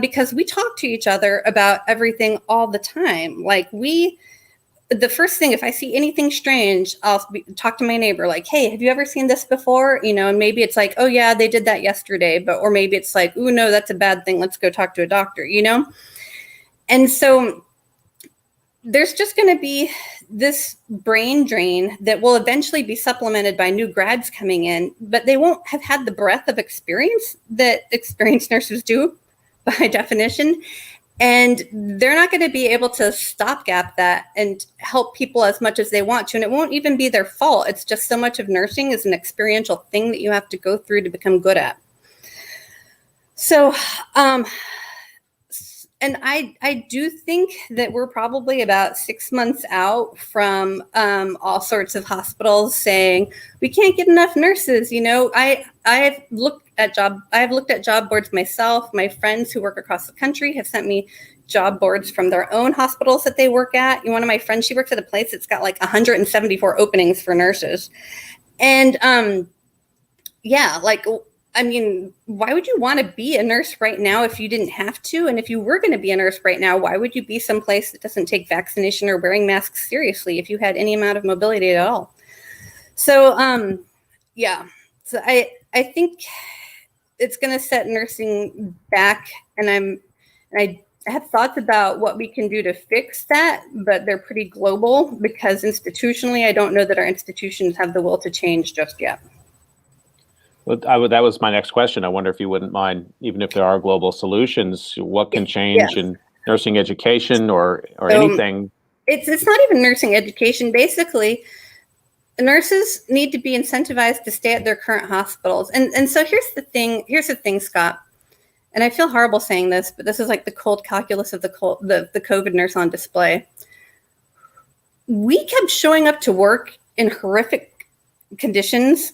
Because we talk to each other about everything all the time. Like the first thing, if I see anything strange, I'll talk to my neighbor like, hey, have you ever seen this before? You know, and maybe it's like, oh yeah, they did that yesterday. Or maybe it's like, oh no, that's a bad thing. Let's go talk to a doctor, you know? And so there's just going to be this brain drain that will eventually be supplemented by new grads coming in, but they won't have had the breadth of experience that experienced nurses do by definition. And they're not going to be able to stopgap that and help people as much as they want to. And it won't even be their fault. It's just so much of nursing is an experiential thing that you have to go through to become good at. So, and I do think that we're probably about 6 months out from all sorts of hospitals saying we can't get enough nurses. You know, I've looked at job boards myself. My friends who work across the country have sent me job boards from their own hospitals that they work at. One of my friends, she works at a place that's got like 174 openings for nurses, and yeah, like. I mean, why would you want to be a nurse right now if you didn't have to? And if you were going to be a nurse right now, why would you be someplace that doesn't take vaccination or wearing masks seriously if you had any amount of mobility at all? So, yeah. So I think it's going to set nursing back, and I have thoughts about what we can do to fix that, but they're pretty global because institutionally, I don't know that our institutions have the will to change just yet. Well, that was my next question. I wonder if you wouldn't mind, even if there are global solutions, what can change in nursing education or anything? It's not even nursing education. Basically, nurses need to be incentivized to stay at their current hospitals. And so here's the thing, Scott. And I feel horrible saying this, but this is like the cold calculus of the COVID nurse on display. We kept showing up to work in horrific conditions,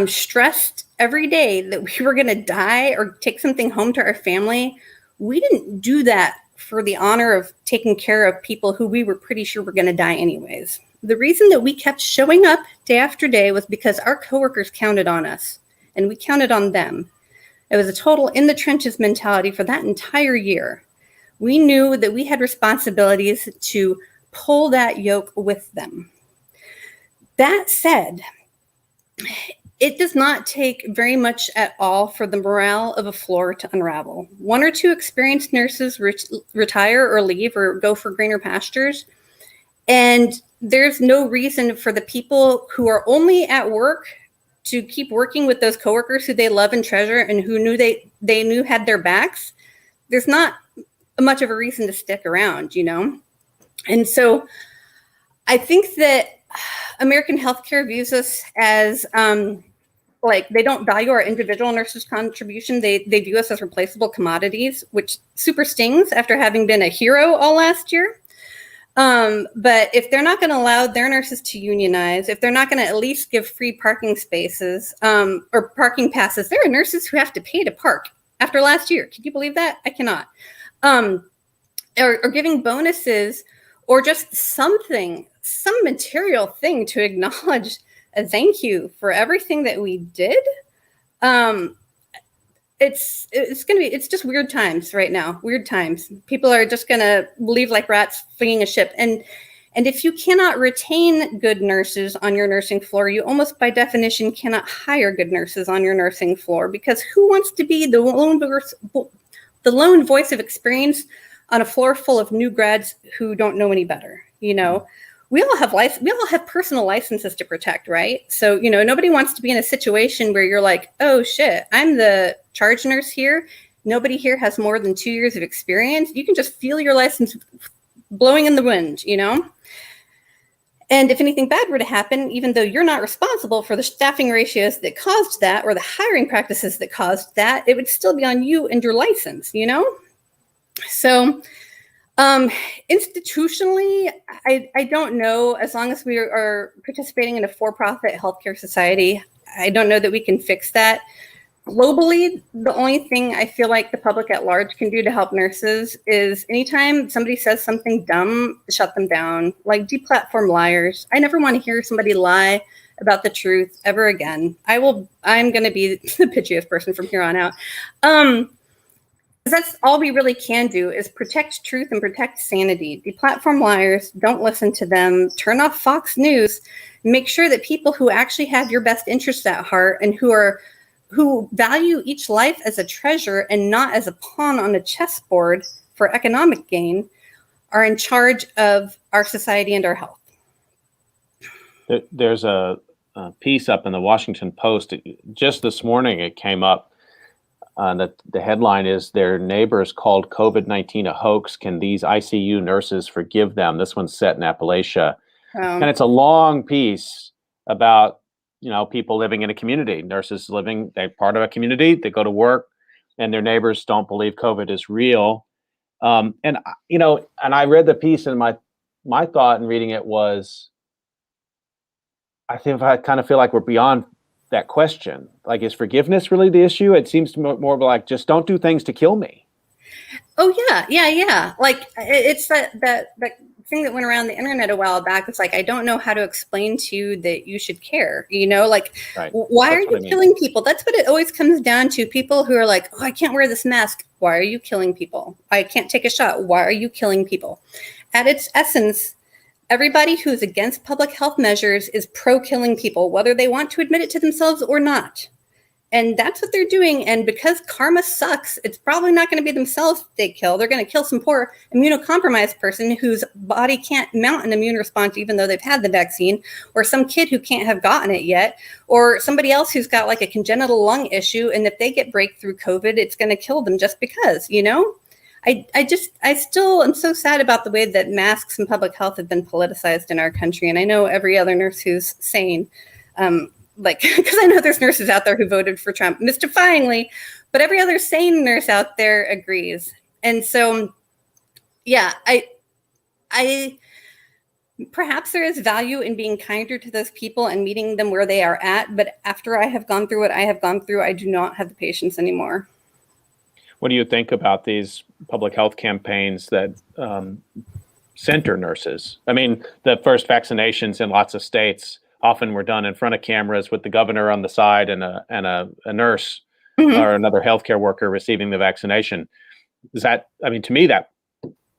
stressed every day that we were going to die or take something home to our family. We didn't do that for the honor of taking care of people who we were pretty sure were going to die anyways. The reason that we kept showing up day after day was because our coworkers counted on us and we counted on them. It was a total in the trenches mentality for that entire year. We knew that we had responsibilities to pull that yoke with them. That said, it does not take very much at all for the morale of a floor to unravel. One or two experienced nurses retire or leave or go for greener pastures. And there's no reason for the people who are only at work to keep working with those coworkers who they love and treasure and who knew they knew had their backs. There's not much of a reason to stick around, you know? And so I think that American healthcare views us as like they don't value our individual nurses' contribution. They view us as replaceable commodities, which super stings after having been a hero all last year. But if they're not going to allow their nurses to unionize, if they're not going to at least give free parking spaces or parking passes, there are nurses who have to pay to park after last year. Can you believe that? I cannot. Or giving bonuses or just something, some material thing to acknowledge a thank you for everything that we did. It's just weird times right now. Weird times. People are just gonna leave like rats fleeing a ship. And if you cannot retain good nurses on your nursing floor, you almost by definition cannot hire good nurses on your nursing floor, because who wants to be the lone voice of experience on a floor full of new grads who don't know any better? You know, we all have personal licenses to protect, right? So, you know, nobody wants to be in a situation where you're like, oh shit, I'm the charge nurse here. Nobody here has more than 2 years of experience. You can just feel your license blowing in the wind, you know? And if anything bad were to happen, even though you're not responsible for the staffing ratios that caused that or the hiring practices that caused that, it would still be on you and your license, you know? So, institutionally, I don't know. As long as we are participating in a for-profit healthcare society, I don't know that we can fix that. Globally, the only thing I feel like the public at large can do to help nurses is anytime somebody says something dumb, shut them down, like deplatform liars. I never want to hear somebody lie about the truth ever again. I'm going to be the pitchiest person from here on out. That's all we really can do is protect truth and protect sanity. Deplatform liars, don't listen to them, turn off Fox News, make sure that people who actually have your best interests at heart and who value each life as a treasure and not as a pawn on a chessboard for economic gain are in charge of our society and our health. There's a piece up in the Washington Post. Just this morning it came up. The headline is, "Their neighbors called COVID-19 a hoax. Can these ICU nurses forgive them?" This one's set in Appalachia. And it's a long piece about, you know, people living in a community, nurses living, they're part of a community, they go to work and their neighbors don't believe COVID is real. And, you know, and I read the piece and my thought in reading it was, I kind of feel like we're beyond that question. Like, is forgiveness really the issue? It seems more like, just don't do things to kill me. Oh yeah. Like it's that thing that went around the internet a while back. It's like, I don't know how to explain to you that you should care, you know, like, right. Why are you killing people? That's what it always comes down to. People who are like, oh, I can't wear this mask. Why are you killing people? I can't take a shot. Why are you killing people? At its essence, everybody who's against public health measures is pro-killing people, whether they want to admit it to themselves or not. And that's what they're doing. And because karma sucks, it's probably not going to be themselves they kill. They're going to kill some poor immunocompromised person whose body can't mount an immune response even though they've had the vaccine, or some kid who can't have gotten it yet, or somebody else who's got like a congenital lung issue. And if they get breakthrough COVID, it's going to kill them just because, you know? I still am so sad about the way that masks and public health have been politicized in our country. And I know every other nurse who's sane, because I know there's nurses out there who voted for Trump mystifyingly, but every other sane nurse out there agrees. And so, yeah, I perhaps there is value in being kinder to those people and meeting them where they are at. But after I have gone through what I have gone through, I do not have the patience anymore. What do you think about these public health campaigns that center nurses? I mean, the first vaccinations in lots of states often were done in front of cameras with the governor on the side and a nurse or another healthcare worker receiving the vaccination. Is that, I mean, to me,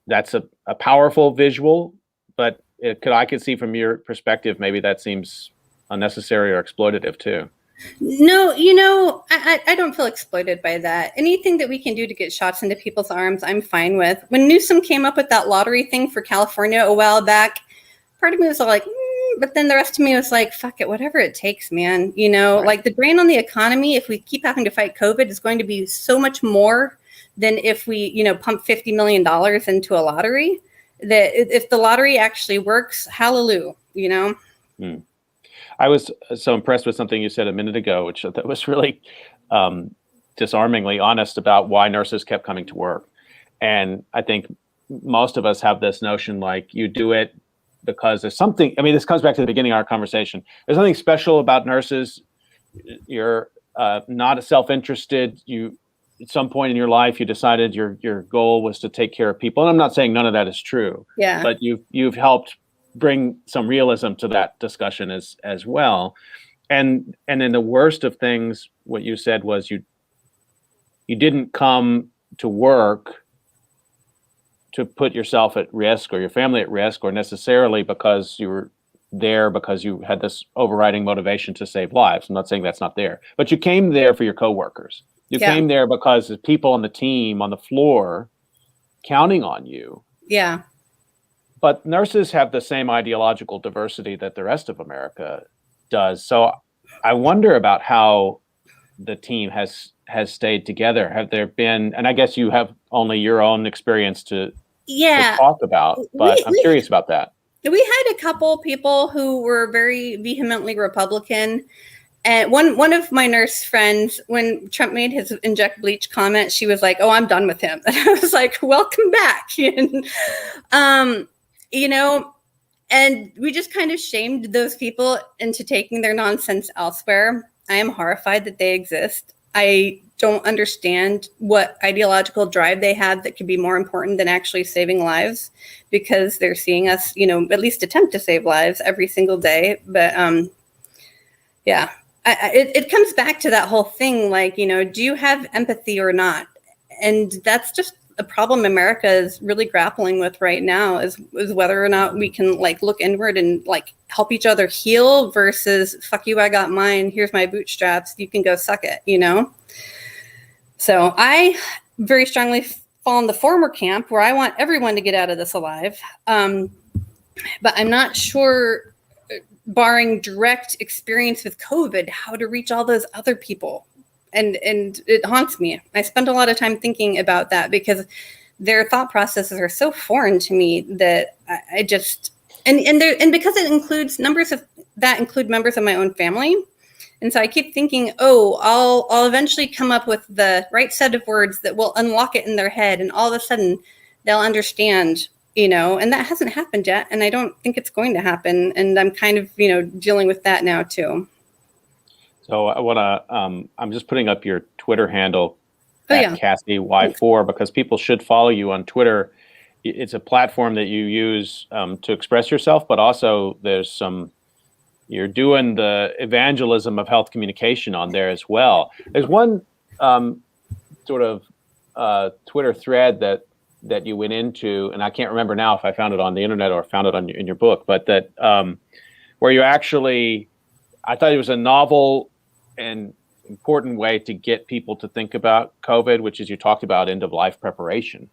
that's a powerful visual, but I could see from your perspective, maybe that seems unnecessary or exploitative too. No, you know, I don't feel exploited by that. Anything that we can do to get shots into people's arms, I'm fine with. When Newsom came up with that lottery thing for California a while back, part of me was like, but then the rest of me was like, fuck it, whatever it takes, man. You know, right. Like the drain on the economy, if we keep having to fight COVID, is going to be so much more than if we, you know, pump $50 million into a lottery. That if the lottery actually works, hallelujah, you know? I was so impressed with something you said a minute ago, which that was really disarmingly honest about why nurses kept coming to work. And I think most of us have this notion like you do it because there's something. I mean, this comes back to the beginning of our conversation. There's something special about nurses. You're not a self-interested. You at some point in your life you decided your goal was to take care of people. And I'm not saying none of that is true. Yeah. But you've helped bring some realism to that discussion as well. And in the worst of things, what you said was you didn't come to work to put yourself at risk or your family at risk, or necessarily because you were there because you had this overriding motivation to save lives. I'm not saying that's not there, but you came there for your coworkers. You came there because the people on the team, on the floor, counting on you. Yeah. But nurses have the same ideological diversity that the rest of America does. So I wonder about how the team has stayed together. Have there been, and I guess you have only your own experience to talk about, but I'm curious about that. We had a couple people who were very vehemently Republican. And one of my nurse friends, when Trump made his inject bleach comment, she was like, "Oh, I'm done with him." And I was like, "Welcome back." And we just kind of shamed those people into taking their nonsense elsewhere. I am horrified that they exist. I don't understand what ideological drive they have that could be more important than actually saving lives, because they're seeing us, at least attempt to save lives every single day. But it comes back to that whole thing, like, do you have empathy or not? And that's just a problem America is really grappling with right now, is whether or not we can look inward and help each other heal versus fuck you, I got mine, here's my bootstraps, you can go suck it, So I very strongly fall in the former camp where I want everyone to get out of this alive. But I'm not sure, barring direct experience with COVID, how to reach all those other people. And it haunts me. I spend a lot of time thinking about that because their thought processes are so foreign to me that I just, and because it includes members of my own family. And so I keep thinking, I'll eventually come up with the right set of words that will unlock it in their head. And all of a sudden they'll understand, and that hasn't happened yet. And I don't think it's going to happen. And I'm kind of, dealing with that now too. So I want to, I'm just putting up your Twitter handle, Cassie Y4, because people should follow you on Twitter. It's a platform that you use to express yourself, but also you're doing the evangelism of health communication on there as well. There's one sort of Twitter thread that you went into, and I can't remember now if I found it on the internet or found it in your book, but that where you actually, I thought it was a novel and important way to get people to think about COVID, which is you talked about end of life preparation.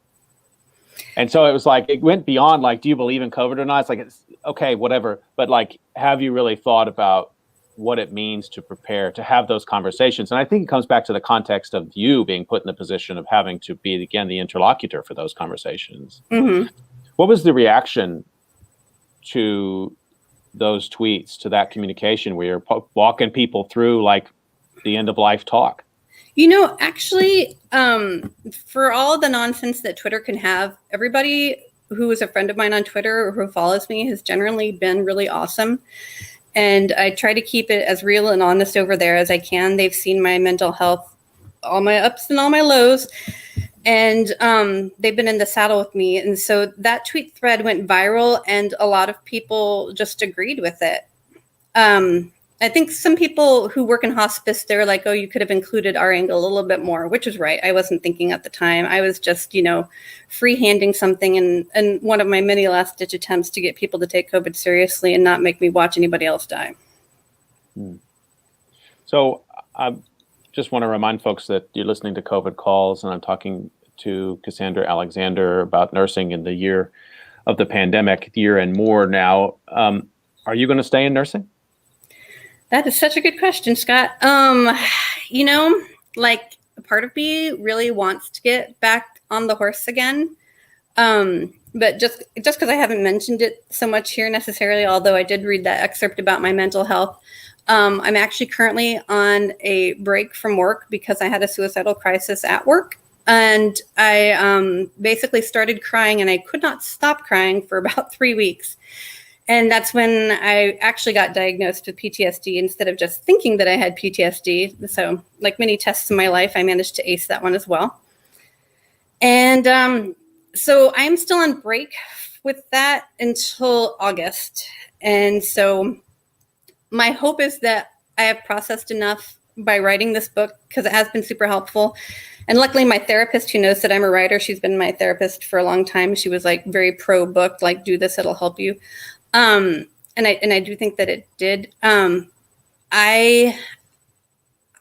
And so it was it went beyond do you believe in COVID or not? It's okay, whatever. But have you really thought about what it means to prepare, to have those conversations? And I think it comes back to the context of you being put in the position of having to be, again, the interlocutor for those conversations. Mm-hmm. What was the reaction to those tweets, to that communication where you're walking people through the end of life talk? Actually, for all the nonsense that Twitter can have, everybody who is a friend of mine on Twitter or who follows me has generally been really awesome. And I try to keep it as real and honest over there as I can. They've seen my mental health, all my ups and all my lows. And they've been in the saddle with me. And so that tweet thread went viral and a lot of people just agreed with it. I think some people who work in hospice, they're like, oh, you could have included our angle a little bit more, which is right. I wasn't thinking at the time. I was just, free-handing something and one of my many last-ditch attempts to get people to take COVID seriously and not make me watch anybody else die. So I just want to remind folks that you're listening to COVID Calls, and I'm talking to Cassandra Alexander about nursing in the year of the pandemic, year and more now. Are you going to stay in nursing? That is such a good question, Scott. A part of me really wants to get back on the horse again. but just because I haven't mentioned it so much here necessarily, although I did read that excerpt about my mental health, I'm actually currently on a break from work because I had a suicidal crisis at work. And I basically started crying, and I could not stop crying for about 3 weeks. And that's when I actually got diagnosed with PTSD instead of just thinking that I had PTSD. So, like many tests in my life, I managed to ace that one as well. And so I'm still on break with that until August. And so my hope is that I have processed enough by writing this book, because it has been super helpful. And luckily, my therapist, who knows that I'm a writer, she's been my therapist for a long time. She was like very pro book, like, do this, it'll help you. And I do think that it did. I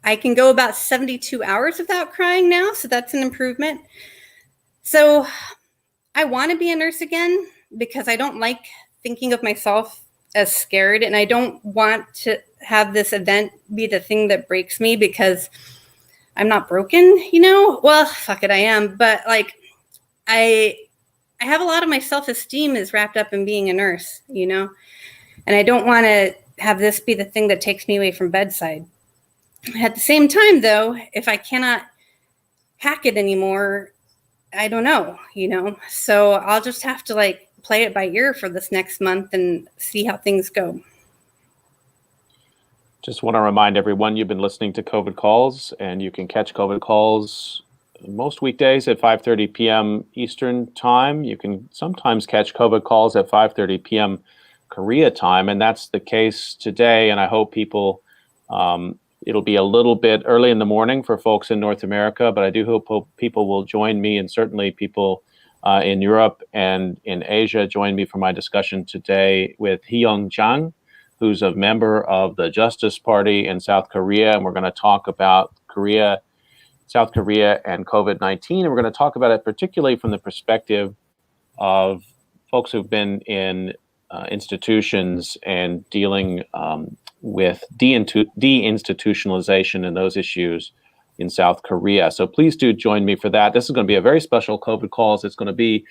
can go about 72 hours without crying now, so that's an improvement. So I want to be a nurse again because I don't like thinking of myself as scared, and I don't want to have this event be the thing that breaks me, because I'm not broken, Well, fuck it, I am, but like I have a lot of my self-esteem is wrapped up in being a nurse, and I don't want to have this be the thing that takes me away from bedside. At the same time, though, if I cannot hack it anymore, I don't know, so I'll just have to like play it by ear for this next month and see how things go. Just want to remind everyone, you've been listening to COVID Calls, and you can catch COVID Calls most weekdays at 5:30 p.m. Eastern Time. You can sometimes catch COVID Calls at 5:30 p.m. Korea time, and that's the case today. And I hope people, it'll be a little bit early in the morning for folks in North America, but I do hope people will join me, and certainly people in Europe and in Asia join me for my discussion today with Hyung Jang, who's a member of the Justice Party in South Korea. And we're going to talk about South Korea and COVID-19. And we're going to talk about it particularly from the perspective of folks who've been in institutions and dealing with deinstitutionalization and those issues in South Korea. So please do join me for that. This is going to be a very special COVID Calls. It's going to be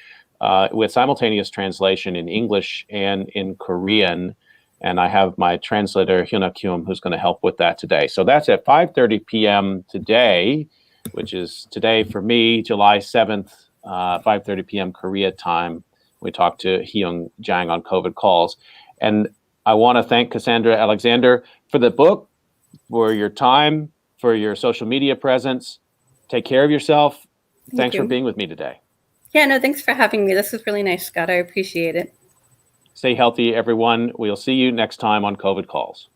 with simultaneous translation in English and in Korean. And I have my translator, Hyuna Kyum, who's going to help with that today. So that's at 5:30 p.m. today, which is today for me, July 7th, 5:30 p.m. Korea time. We talked to Hyung Jang on COVID Calls. And I want to thank Cassandra Alexander for the book, for your time, for your social media presence. Take care of yourself. Thanks for being with me today. Yeah, no, thanks for having me. This was really nice, Scott. I appreciate it. Stay healthy, everyone. We'll see you next time on COVID Calls.